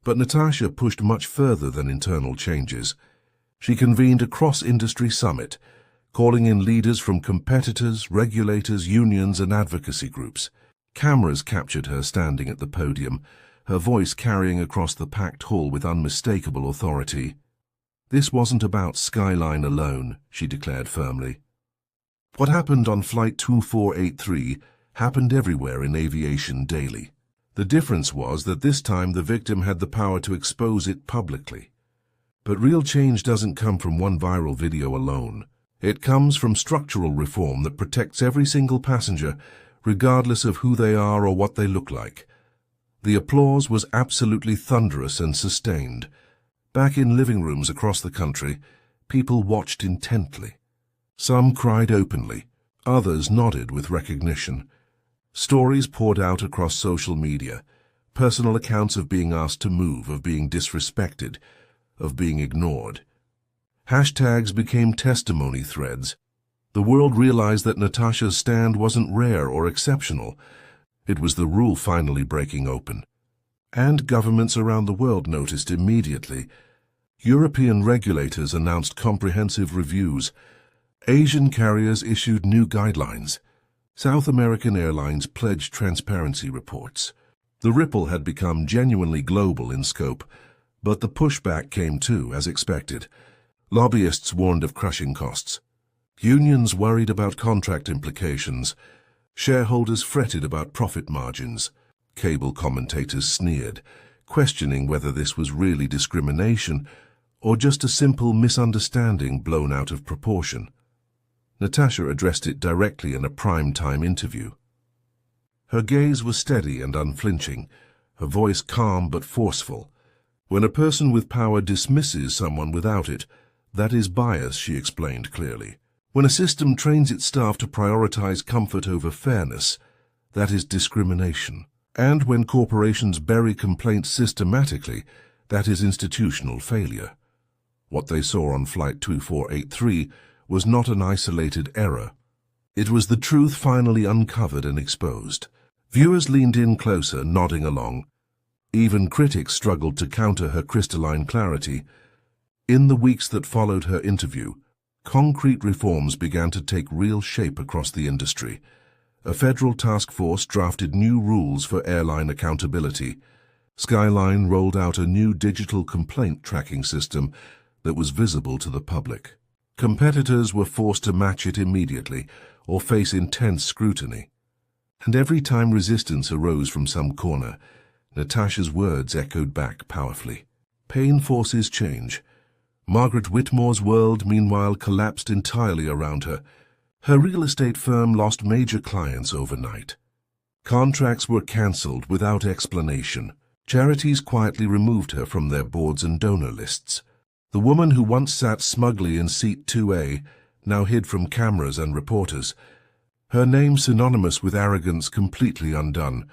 But Natasha pushed much further than internal changes. She convened a cross-industry summit, calling in leaders from competitors, regulators, unions, and advocacy groups. Cameras captured her standing at the podium, her voice carrying across the packed hall with unmistakable authority. "This wasn't about Skyline alone," she declared firmly. "What happened on Flight 2483 happened everywhere in aviation daily. The difference was that this time the victim had the power to expose it publicly. But real change doesn't come from one viral video alone. It comes from structural reform that protects every single passenger, regardless of who they are or what they look like." The applause was absolutely thunderous and sustained. Back in living rooms across the country, people watched intently. Some cried openly, others nodded with recognition. Stories poured out across social media, personal accounts of being asked to move, of being disrespected, of being ignored. Hashtags became testimony threads. The world realized that Natasha's stand wasn't rare or exceptional. It was the rule finally breaking open. And governments around the world noticed immediately. European regulators announced comprehensive reviews. Asian carriers issued new guidelines. South American airlines pledged transparency reports. The ripple had become genuinely global in scope, but the pushback came too, as expected. Lobbyists warned of crushing costs. Unions worried about contract implications. Shareholders fretted about profit margins. Cable commentators sneered, questioning whether this was really discrimination or just a simple misunderstanding blown out of proportion. Natasha addressed it directly in a prime-time interview. Her gaze was steady and unflinching, her voice calm but forceful. When a person with power dismisses someone without it, that is bias, she explained clearly. When a system trains its staff to prioritize comfort over fairness, that is discrimination. And when corporations bury complaints systematically, that is institutional failure. What they saw on Flight 2483 was not an isolated error. It was the truth finally uncovered and exposed. Viewers leaned in closer, nodding along. Even critics struggled to counter her crystalline clarity. In the weeks that followed her interview, concrete reforms began to take real shape across the industry. A federal task force drafted new rules for airline accountability. Skyline rolled out a new digital complaint tracking system that was visible to the public. Competitors were forced to match it immediately or face intense scrutiny. And every time resistance arose from some corner, Natasha's words echoed back powerfully. Pain forces change. Margaret Whitmore's world, meanwhile, collapsed entirely around her. Her real estate firm lost major clients overnight. Contracts were cancelled without explanation. Charities quietly removed her from their boards and donor lists. The woman who once sat smugly in seat 2A now hid from cameras and reporters. Her name synonymous with arrogance completely undone.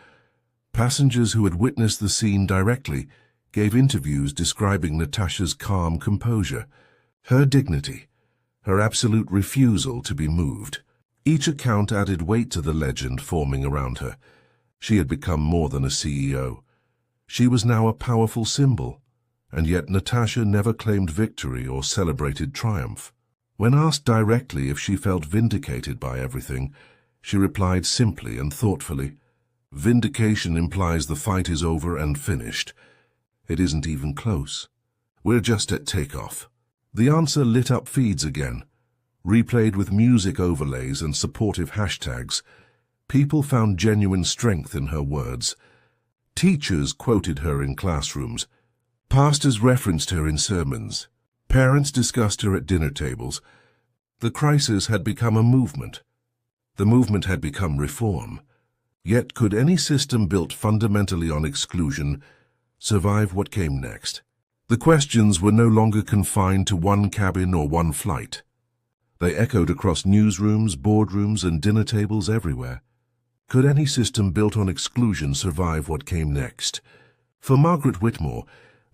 Passengers who had witnessed the scene directly gave interviews describing Natasha's calm composure, her dignity, her absolute refusal to be moved. Each account added weight to the legend forming around her. She had become more than a CEO. She was now a powerful symbol, and yet Natasha never claimed victory or celebrated triumph. When asked directly if she felt vindicated by everything, she replied simply and thoughtfully, "Vindication implies the fight is over and finished. It isn't even close. We're just at takeoff." The answer lit up feeds again. Replayed with music overlays and supportive hashtags, people found genuine strength in her words. Teachers quoted her in classrooms. Pastors referenced her in sermons. Parents discussed her at dinner tables. The crisis had become a movement. The movement had become reform. Yet could any system built fundamentally on exclusion survive what came next? The questions were no longer confined to one cabin or one flight. They echoed across newsrooms, boardrooms, and dinner tables everywhere. Could any system built on exclusion survive what came next? For Margaret Whitmore,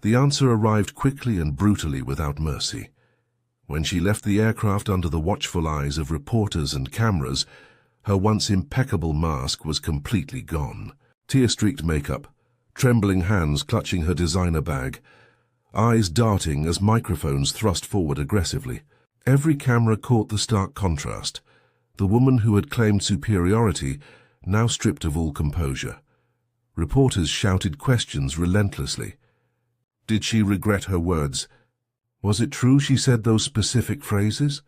the answer arrived quickly and brutally without mercy. When she left the aircraft under the watchful eyes of reporters and cameras, her once impeccable mask was completely gone. Tear-streaked makeup, trembling hands clutching her designer bag, eyes darting as microphones thrust forward aggressively. Every camera caught the stark contrast. The woman who had claimed superiority, now stripped of all composure. Reporters shouted questions relentlessly. Did she regret her words? Was it true she said those specific phrases?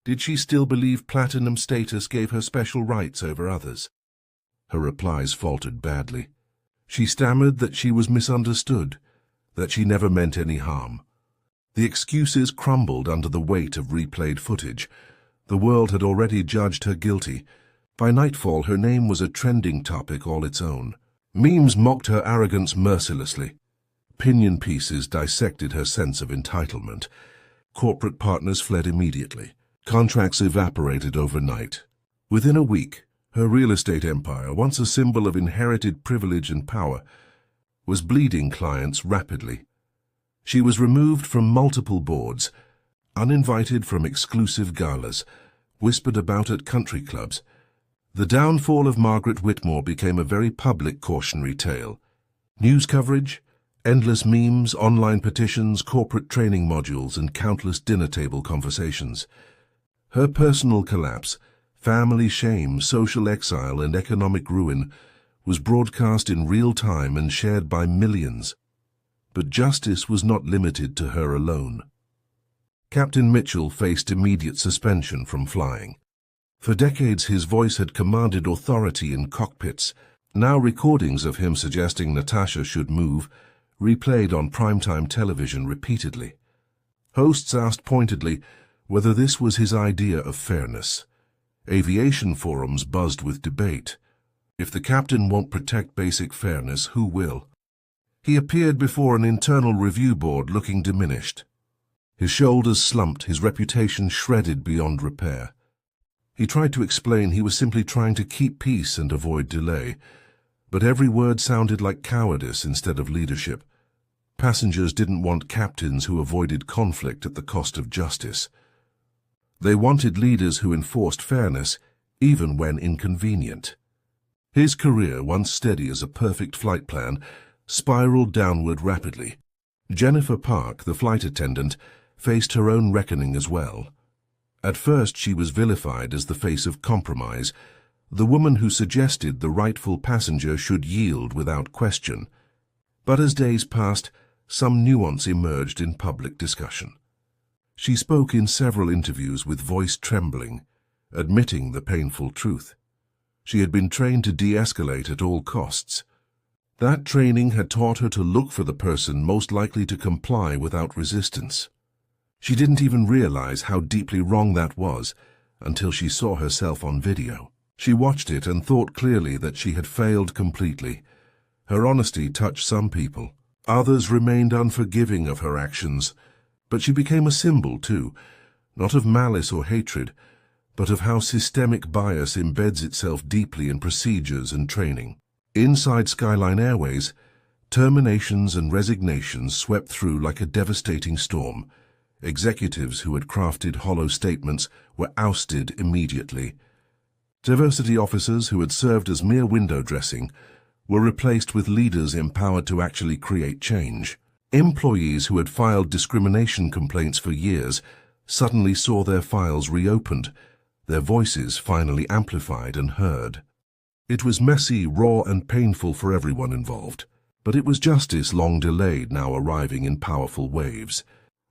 Did she still believe platinum status gave her special rights over others? Her replies faltered badly. She stammered that she was misunderstood, that she never meant any harm. The excuses crumbled under the weight of replayed footage. The world had already judged her guilty. By nightfall, her name was a trending topic all its own. Memes mocked her arrogance mercilessly. Opinion pieces dissected her sense of entitlement. Corporate partners fled immediately. Contracts evaporated overnight. Within a week, her real estate empire, once a symbol of inherited privilege and power, was bleeding clients rapidly. She was removed from multiple boards, uninvited from exclusive galas, whispered about at country clubs. The downfall of Margaret Whitmore became a very public cautionary tale. News coverage, endless memes, online petitions, corporate training modules, and countless dinner table conversations. Her personal collapse, family shame, social exile, and economic ruin was broadcast in real time and shared by millions. But justice was not limited to her alone. Captain Mitchell faced immediate suspension from flying. For decades his voice had commanded authority in cockpits. Now recordings of him suggesting Natasha should move, replayed on primetime television repeatedly. Hosts asked pointedly whether this was his idea of fairness. Aviation forums buzzed with debate. If the captain won't protect basic fairness, who will? He appeared before an internal review board looking diminished. His shoulders slumped, his reputation shredded beyond repair. He tried to explain he was simply trying to keep peace and avoid delay, but every word sounded like cowardice instead of leadership. Passengers didn't want captains who avoided conflict at the cost of justice. They wanted leaders who enforced fairness, even when inconvenient. His career, once steady as a perfect flight plan, spiraled downward rapidly. Jennifer Park, the flight attendant, faced her own reckoning as well. At first she was vilified as the face of compromise, the woman who suggested the rightful passenger should yield without question. But as days passed, some nuance emerged in public discussion. She spoke in several interviews with voice trembling, admitting the painful truth. She had been trained to de-escalate at all costs. That training had taught her to look for the person most likely to comply without resistance. She didn't even realize how deeply wrong that was until she saw herself on video. She watched it and thought clearly that she had failed completely. Her honesty touched some people. Others remained unforgiving of her actions. But she became a symbol too, not of malice or hatred, but of how systemic bias embeds itself deeply in procedures and training. Inside Skyline Airways, terminations and resignations swept through like a devastating storm. Executives who had crafted hollow statements were ousted immediately. Diversity officers who had served as mere window dressing were replaced with leaders empowered to actually create change. Employees who had filed discrimination complaints for years suddenly saw their files reopened, their voices finally amplified and heard. It was messy, raw, and painful for everyone involved, but it was justice long delayed now arriving in powerful waves.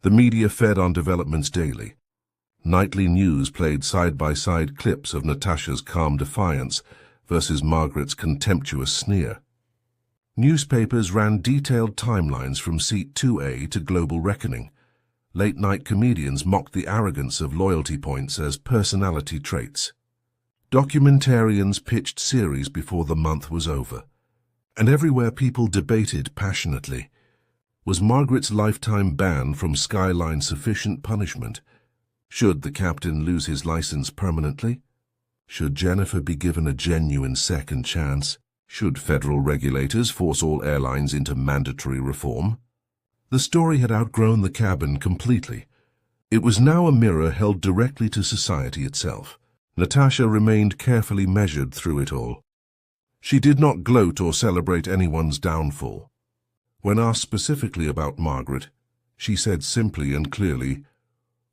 The media fed on developments daily. Nightly news played side-by-side clips of Natasha's calm defiance versus Margaret's contemptuous sneer. Newspapers ran detailed timelines from Seat 2A to Global Reckoning. Late-night comedians mocked the arrogance of loyalty points as personality traits. Documentarians pitched series before the month was over. And everywhere people debated passionately. Was Margaret's lifetime ban from Skyline sufficient punishment? Should the captain lose his license permanently? Should Jennifer be given a genuine second chance? Should federal regulators force all airlines into mandatory reform? The story had outgrown the cabin completely. It was now a mirror held directly to society itself. Natasha remained carefully measured through it all. She did not gloat or celebrate anyone's downfall. When asked specifically about Margaret, she said simply and clearly,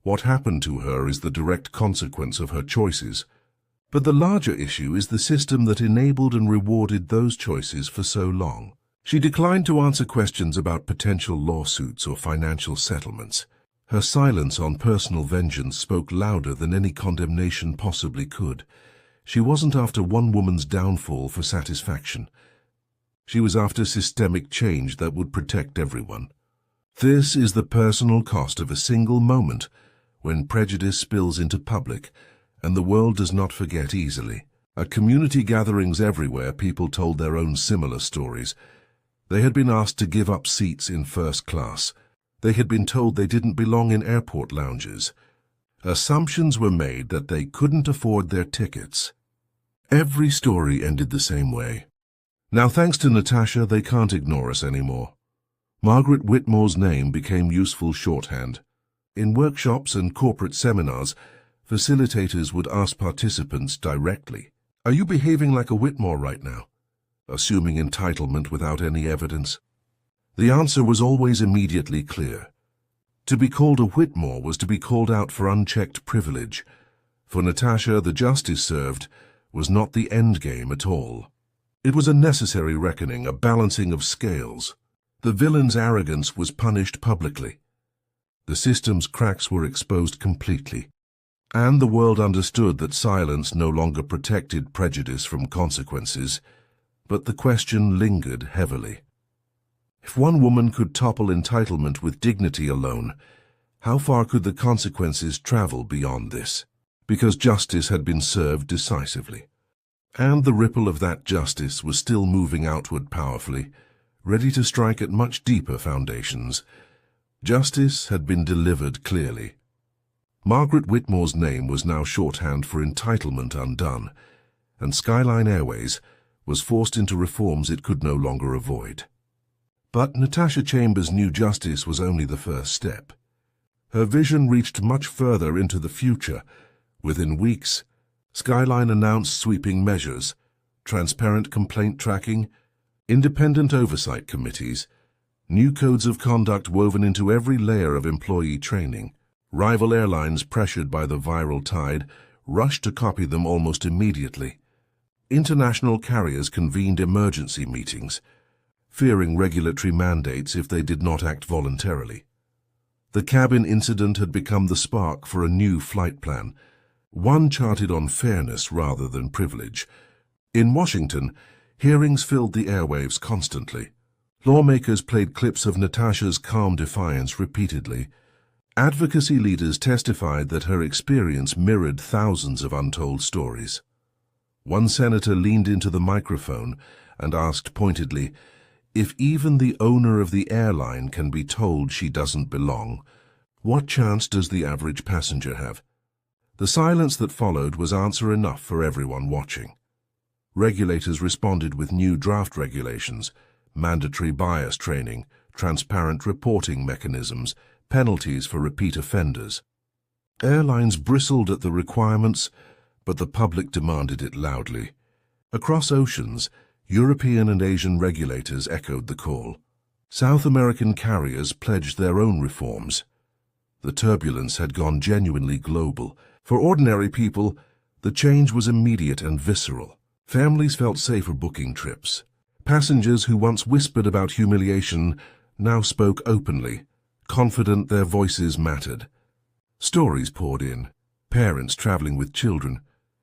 "What happened to her is the direct consequence of her choices. But the larger issue is the system that enabled and rewarded those choices for so long." She declined to answer questions about potential lawsuits or financial settlements. Her silence on personal vengeance spoke louder than any condemnation possibly could. She wasn't after one woman's downfall for satisfaction. She was after systemic change that would protect everyone. This is the personal cost of a single moment when prejudice spills into public, and the world does not forget easily. At community gatherings everywhere, people told their own similar stories. They had been asked to give up seats in first class. They had been told they didn't belong in airport lounges. Assumptions were made that they couldn't afford their tickets. Every story ended the same way. Now, thanks to Natasha, they can't ignore us anymore. Margaret Whitmore's name became useful shorthand. In workshops and corporate seminars, facilitators would ask participants directly, "Are you behaving like a Whitmore right now?" assuming entitlement without any evidence. The answer was always immediately clear. To be called a Whitmore was to be called out for unchecked privilege. For Natasha, the justice served was not the end game at all. It was a necessary reckoning, a balancing of scales. The villain's arrogance was punished publicly. The system's cracks were exposed completely. And the world understood that silence no longer protected prejudice from consequences, but the question lingered heavily. If one woman could topple entitlement with dignity alone, how far could the consequences travel beyond this? Because justice had been served decisively. And the ripple of that justice was still moving outward powerfully, ready to strike at much deeper foundations. Justice had been delivered clearly. Margaret Whitmore's name was now shorthand for entitlement undone, and Skyline Airways was forced into reforms it could no longer avoid. But Natasha Chambers knew justice was only the first step. Her vision reached much further into the future. Within weeks, Skyline announced sweeping measures, transparent complaint tracking, independent oversight committees, new codes of conduct woven into every layer of employee training. Rival airlines, pressured by the viral tide, rushed to copy them almost immediately. International carriers convened emergency meetings, fearing regulatory mandates if they did not act voluntarily. The cabin incident had become the spark for a new flight plan, one charted on fairness rather than privilege. In Washington, hearings filled the airwaves constantly. Lawmakers played clips of Natasha's calm defiance repeatedly. Advocacy leaders testified that her experience mirrored thousands of untold stories. One senator leaned into the microphone and asked pointedly, "If even the owner of the airline can be told she doesn't belong, what chance does the average passenger have?" The silence that followed was answer enough for everyone watching. Regulators responded with new draft regulations, mandatory bias training, transparent reporting mechanisms, penalties for repeat offenders. Airlines bristled at the requirements, but the public demanded it loudly. Across oceans, European and Asian regulators echoed the call. South American carriers pledged their own reforms. The turbulence had gone genuinely global. For ordinary people, the change was immediate and visceral. Families felt safer booking trips. Passengers who once whispered about humiliation now spoke openly, confident their voices mattered. Stories poured in, parents traveling with children,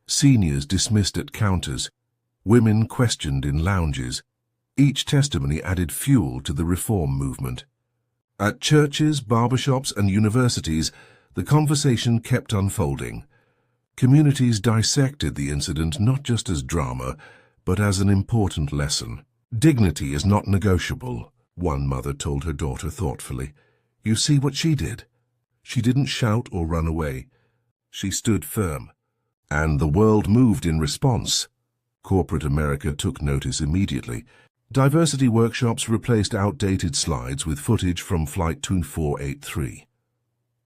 seniors dismissed at counters, women questioned in lounges. Each testimony added fuel to the reform movement. At churches, barbershops, and universities, the conversation kept unfolding. Communities dissected the incident not just as drama, but as an important lesson. "Dignity is not negotiable," one mother told her daughter thoughtfully. "You see what she did? She didn't shout or run away. She stood firm." And the world moved in response. Corporate America took notice immediately. Diversity workshops replaced outdated slides with footage from Flight 2483.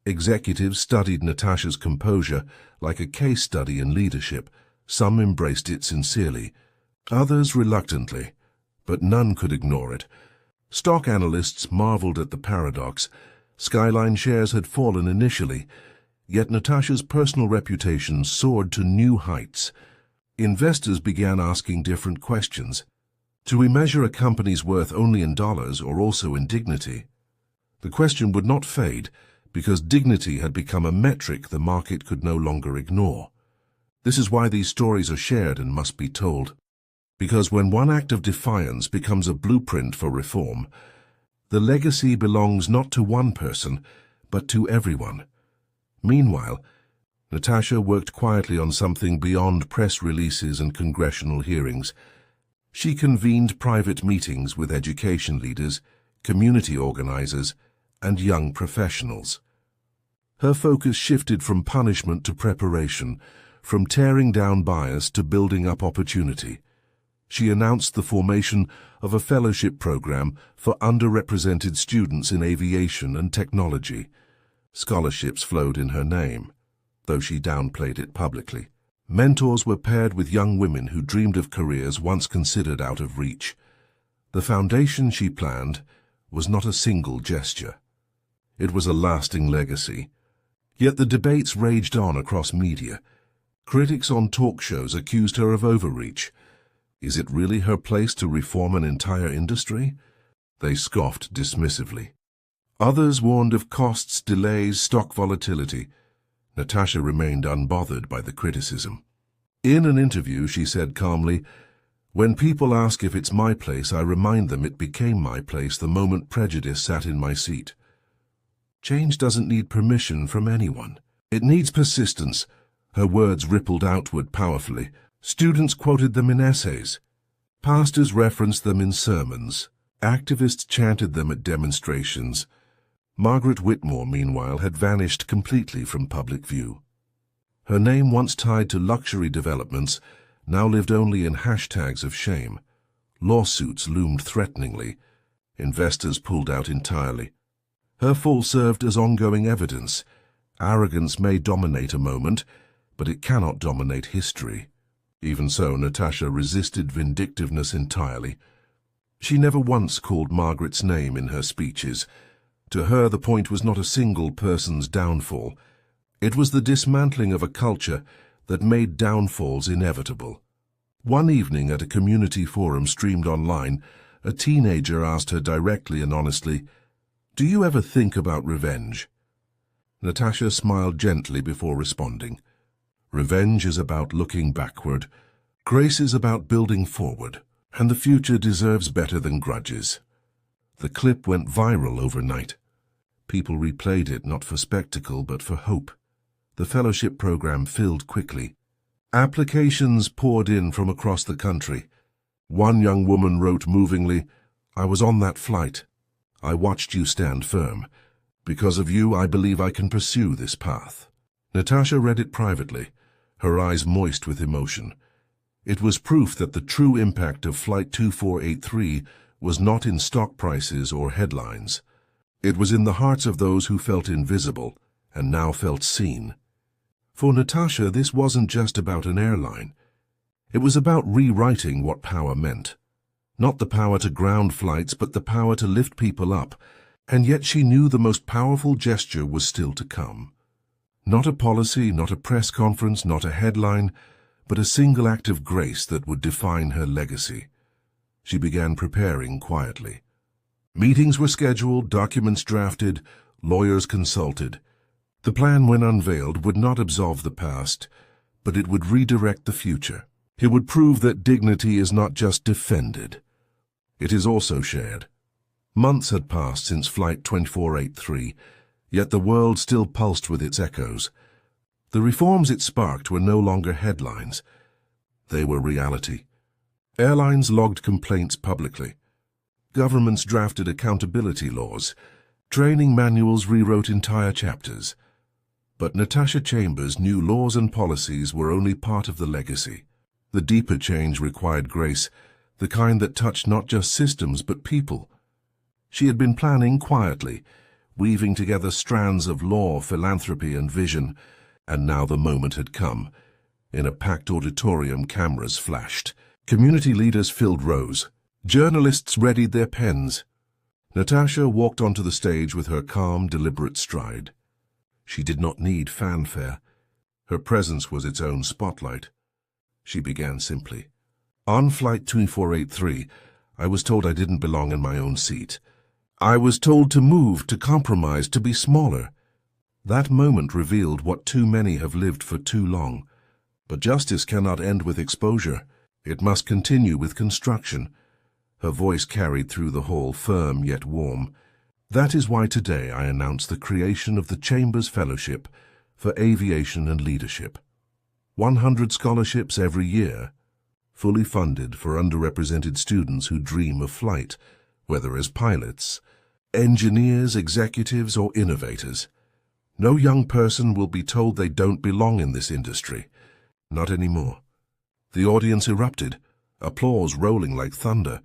Executives studied Natasha's composure like a case study in leadership. Some embraced it sincerely, others reluctantly, but none could ignore it. Stock analysts marveled at the paradox. Skyline shares had fallen initially, yet Natasha's personal reputation soared to new heights. Investors began asking different questions. Do we measure a company's worth only in dollars or also in dignity? The question would not fade, because dignity had become a metric the market could no longer ignore. This is why these stories are shared and must be told. Because when one act of defiance becomes a blueprint for reform, the legacy belongs not to one person, but to everyone. Meanwhile, Natasha worked quietly on something beyond press releases and congressional hearings. She convened private meetings with education leaders, community organizers, and young professionals. Her focus shifted from punishment to preparation, from tearing down bias to building up opportunity. She announced the formation of a fellowship program for underrepresented students in aviation and technology. Scholarships flowed in her name, though she downplayed it publicly. Mentors were paired with young women who dreamed of careers once considered out of reach. The foundation she planned was not a single gesture. It was a lasting legacy. Yet the debates raged on across media. Critics on talk shows accused her of overreach. Is it really her place to reform an entire industry? They scoffed dismissively. Others warned of costs, delays, stock volatility. Natasha remained unbothered by the criticism. In an interview, she said calmly, "When people ask if it's my place, I remind them it became my place the moment prejudice sat in my seat." Change doesn't need permission from anyone. It needs persistence. Her words rippled outward powerfully. Students quoted them in essays. Pastors referenced them in sermons. Activists chanted them at demonstrations. Margaret Whitmore, meanwhile, had vanished completely from public view. Her name, once tied to luxury developments, now lived only in hashtags of shame. Lawsuits loomed threateningly. Investors pulled out entirely. Her fall served as ongoing evidence. Arrogance may dominate a moment, but it cannot dominate history. Even so, Natasha resisted vindictiveness entirely. She never once called Margaret's name in her speeches. To her, the point was not a single person's downfall. It was the dismantling of a culture that made downfalls inevitable. One evening at a community forum streamed online, a teenager asked her directly and honestly, "Do you ever think about revenge?" Natasha smiled gently before responding. Revenge is about looking backward. Grace is about building forward, and the future deserves better than grudges. The clip went viral overnight. People replayed it not for spectacle but for hope. The fellowship program filled quickly. Applications poured in from across the country. One young woman wrote movingly, "I was on that flight. I watched you stand firm. Because of you, I believe I can pursue this path." Natasha read it privately, her eyes moist with emotion. It was proof that the true impact of Flight 2483 was not in stock prices or headlines. It was in the hearts of those who felt invisible and now felt seen. For Natasha, this wasn't just about an airline. It was about rewriting what power meant. Not the power to ground flights, but the power to lift people up. And yet she knew the most powerful gesture was still to come. Not a policy, not a press conference, not a headline, but a single act of grace that would define her legacy. She began preparing quietly. Meetings were scheduled, documents drafted, lawyers consulted. The plan, when unveiled, would not absolve the past, but it would redirect the future. It would prove that dignity is not just defended. It is also shared. Months had passed since Flight 2483, yet the world still pulsed with its echoes. The reforms it sparked were no longer headlines. They were reality. Airlines logged complaints publicly. Governments drafted accountability laws. Training manuals rewrote entire chapters. But Natasha Chambers knew laws and policies were only part of the legacy. The deeper change required grace, the kind that touched not just systems but people. She had been planning quietly, weaving together strands of law, philanthropy, and vision, and now the moment had come. In a packed auditorium, cameras flashed. Community leaders filled rows. Journalists readied their pens. Natasha walked onto the stage with her calm, deliberate stride. She did not need fanfare. Her presence was its own spotlight. She began simply. "On Flight 2483, I was told I didn't belong in my own seat. I was told to move, to compromise, to be smaller." That moment revealed what too many have lived for too long. But justice cannot end with exposure. It must continue with construction. Her voice carried through the hall, firm yet warm. That is why today I announce the creation of the Chambers Fellowship for Aviation and Leadership. 100 scholarships every year, fully funded for underrepresented students who dream of flight, whether as pilots, engineers, executives, or innovators. No young person will be told they don't belong in this industry. Not anymore. The audience erupted, applause rolling like thunder.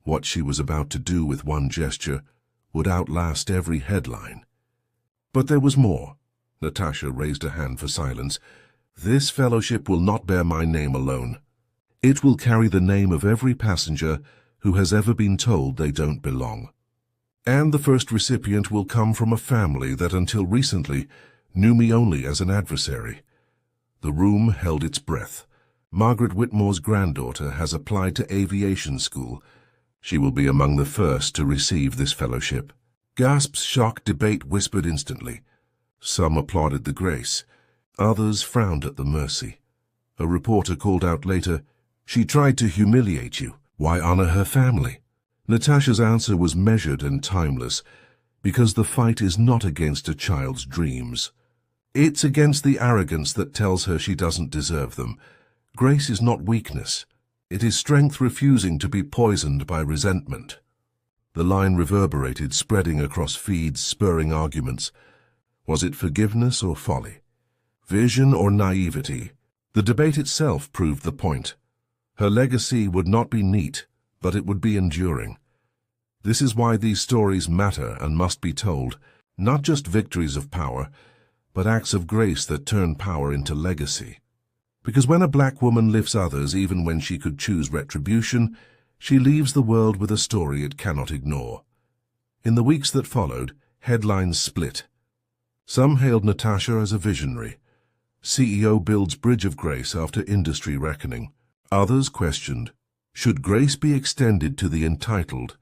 What she was about to do with one gesture would outlast every headline. But there was more. Natasha raised a hand for silence. "This fellowship will not bear my name alone. It will carry the name of every passenger who has ever been told they don't belong. And the first recipient will come from a family that until recently knew me only as an adversary." The room held its breath. Margaret Whitmore's granddaughter has applied to aviation school. She will be among the first to receive this fellowship. Gasps, shock, debate whispered instantly. Some applauded the grace. Others frowned at the mercy. A reporter called out later, "She tried to humiliate you. Why honor her family?" Natasha's answer was measured and timeless, because the fight is not against a child's dreams. It's against the arrogance that tells her she doesn't deserve them. Grace is not weakness. It is strength refusing to be poisoned by resentment. The line reverberated, spreading across feeds, spurring arguments. Was it forgiveness or folly? Vision or naivety? The debate itself proved the point. Her legacy would not be neat, but it would be enduring. This is why these stories matter and must be told, not just victories of power, but acts of grace that turn power into legacy. Because when a black woman lifts others even when she could choose retribution, she leaves the world with a story it cannot ignore. In the weeks that followed, headlines split. Some hailed Natasha as a visionary. CEO builds bridge of grace after industry reckoning. Others questioned, should grace be extended to the entitled?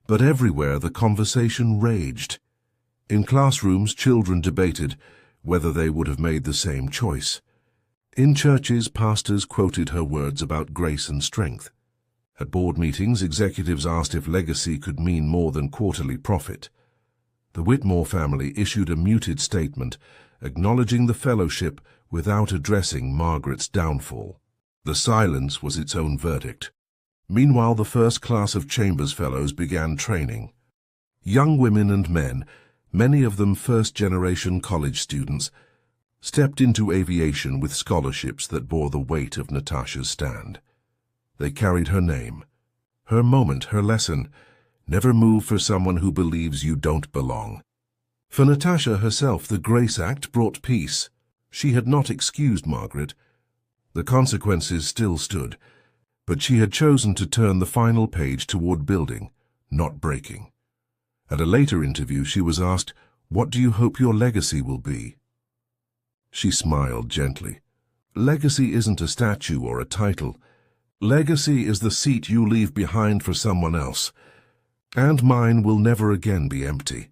But everywhere the conversation raged. In classrooms, children debated whether they would have made the same choice. In churches, pastors quoted her words about grace and strength. At board meetings, executives asked if legacy could mean more than quarterly profit. The Whitmore family issued a muted statement, acknowledging the fellowship without addressing Margaret's downfall. The silence was its own verdict. Meanwhile, the first class of Chambers Fellows began training. Young women and men, many of them first-generation college students, stepped into aviation with scholarships that bore the weight of Natasha's stand. They carried her name, her moment, her lesson. Never move for someone who believes you don't belong. For Natasha herself, the Grace Act brought peace. She had not excused Margaret. The consequences still stood, but she had chosen to turn the final page toward building, not breaking. At a later interview, she was asked, "What do you hope your legacy will be?" She smiled gently. "Legacy isn't a statue or a title. Legacy is the seat you leave behind for someone else. And mine will never again be empty."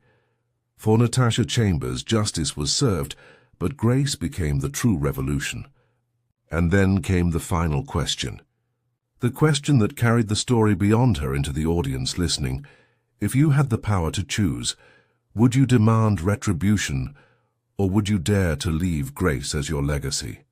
For Natasha Chambers, justice was served, but grace became the true revolution. And then came the final question. The question that carried the story beyond her into the audience listening. If you had the power to choose, would you demand retribution, or would you dare to leave grace as your legacy?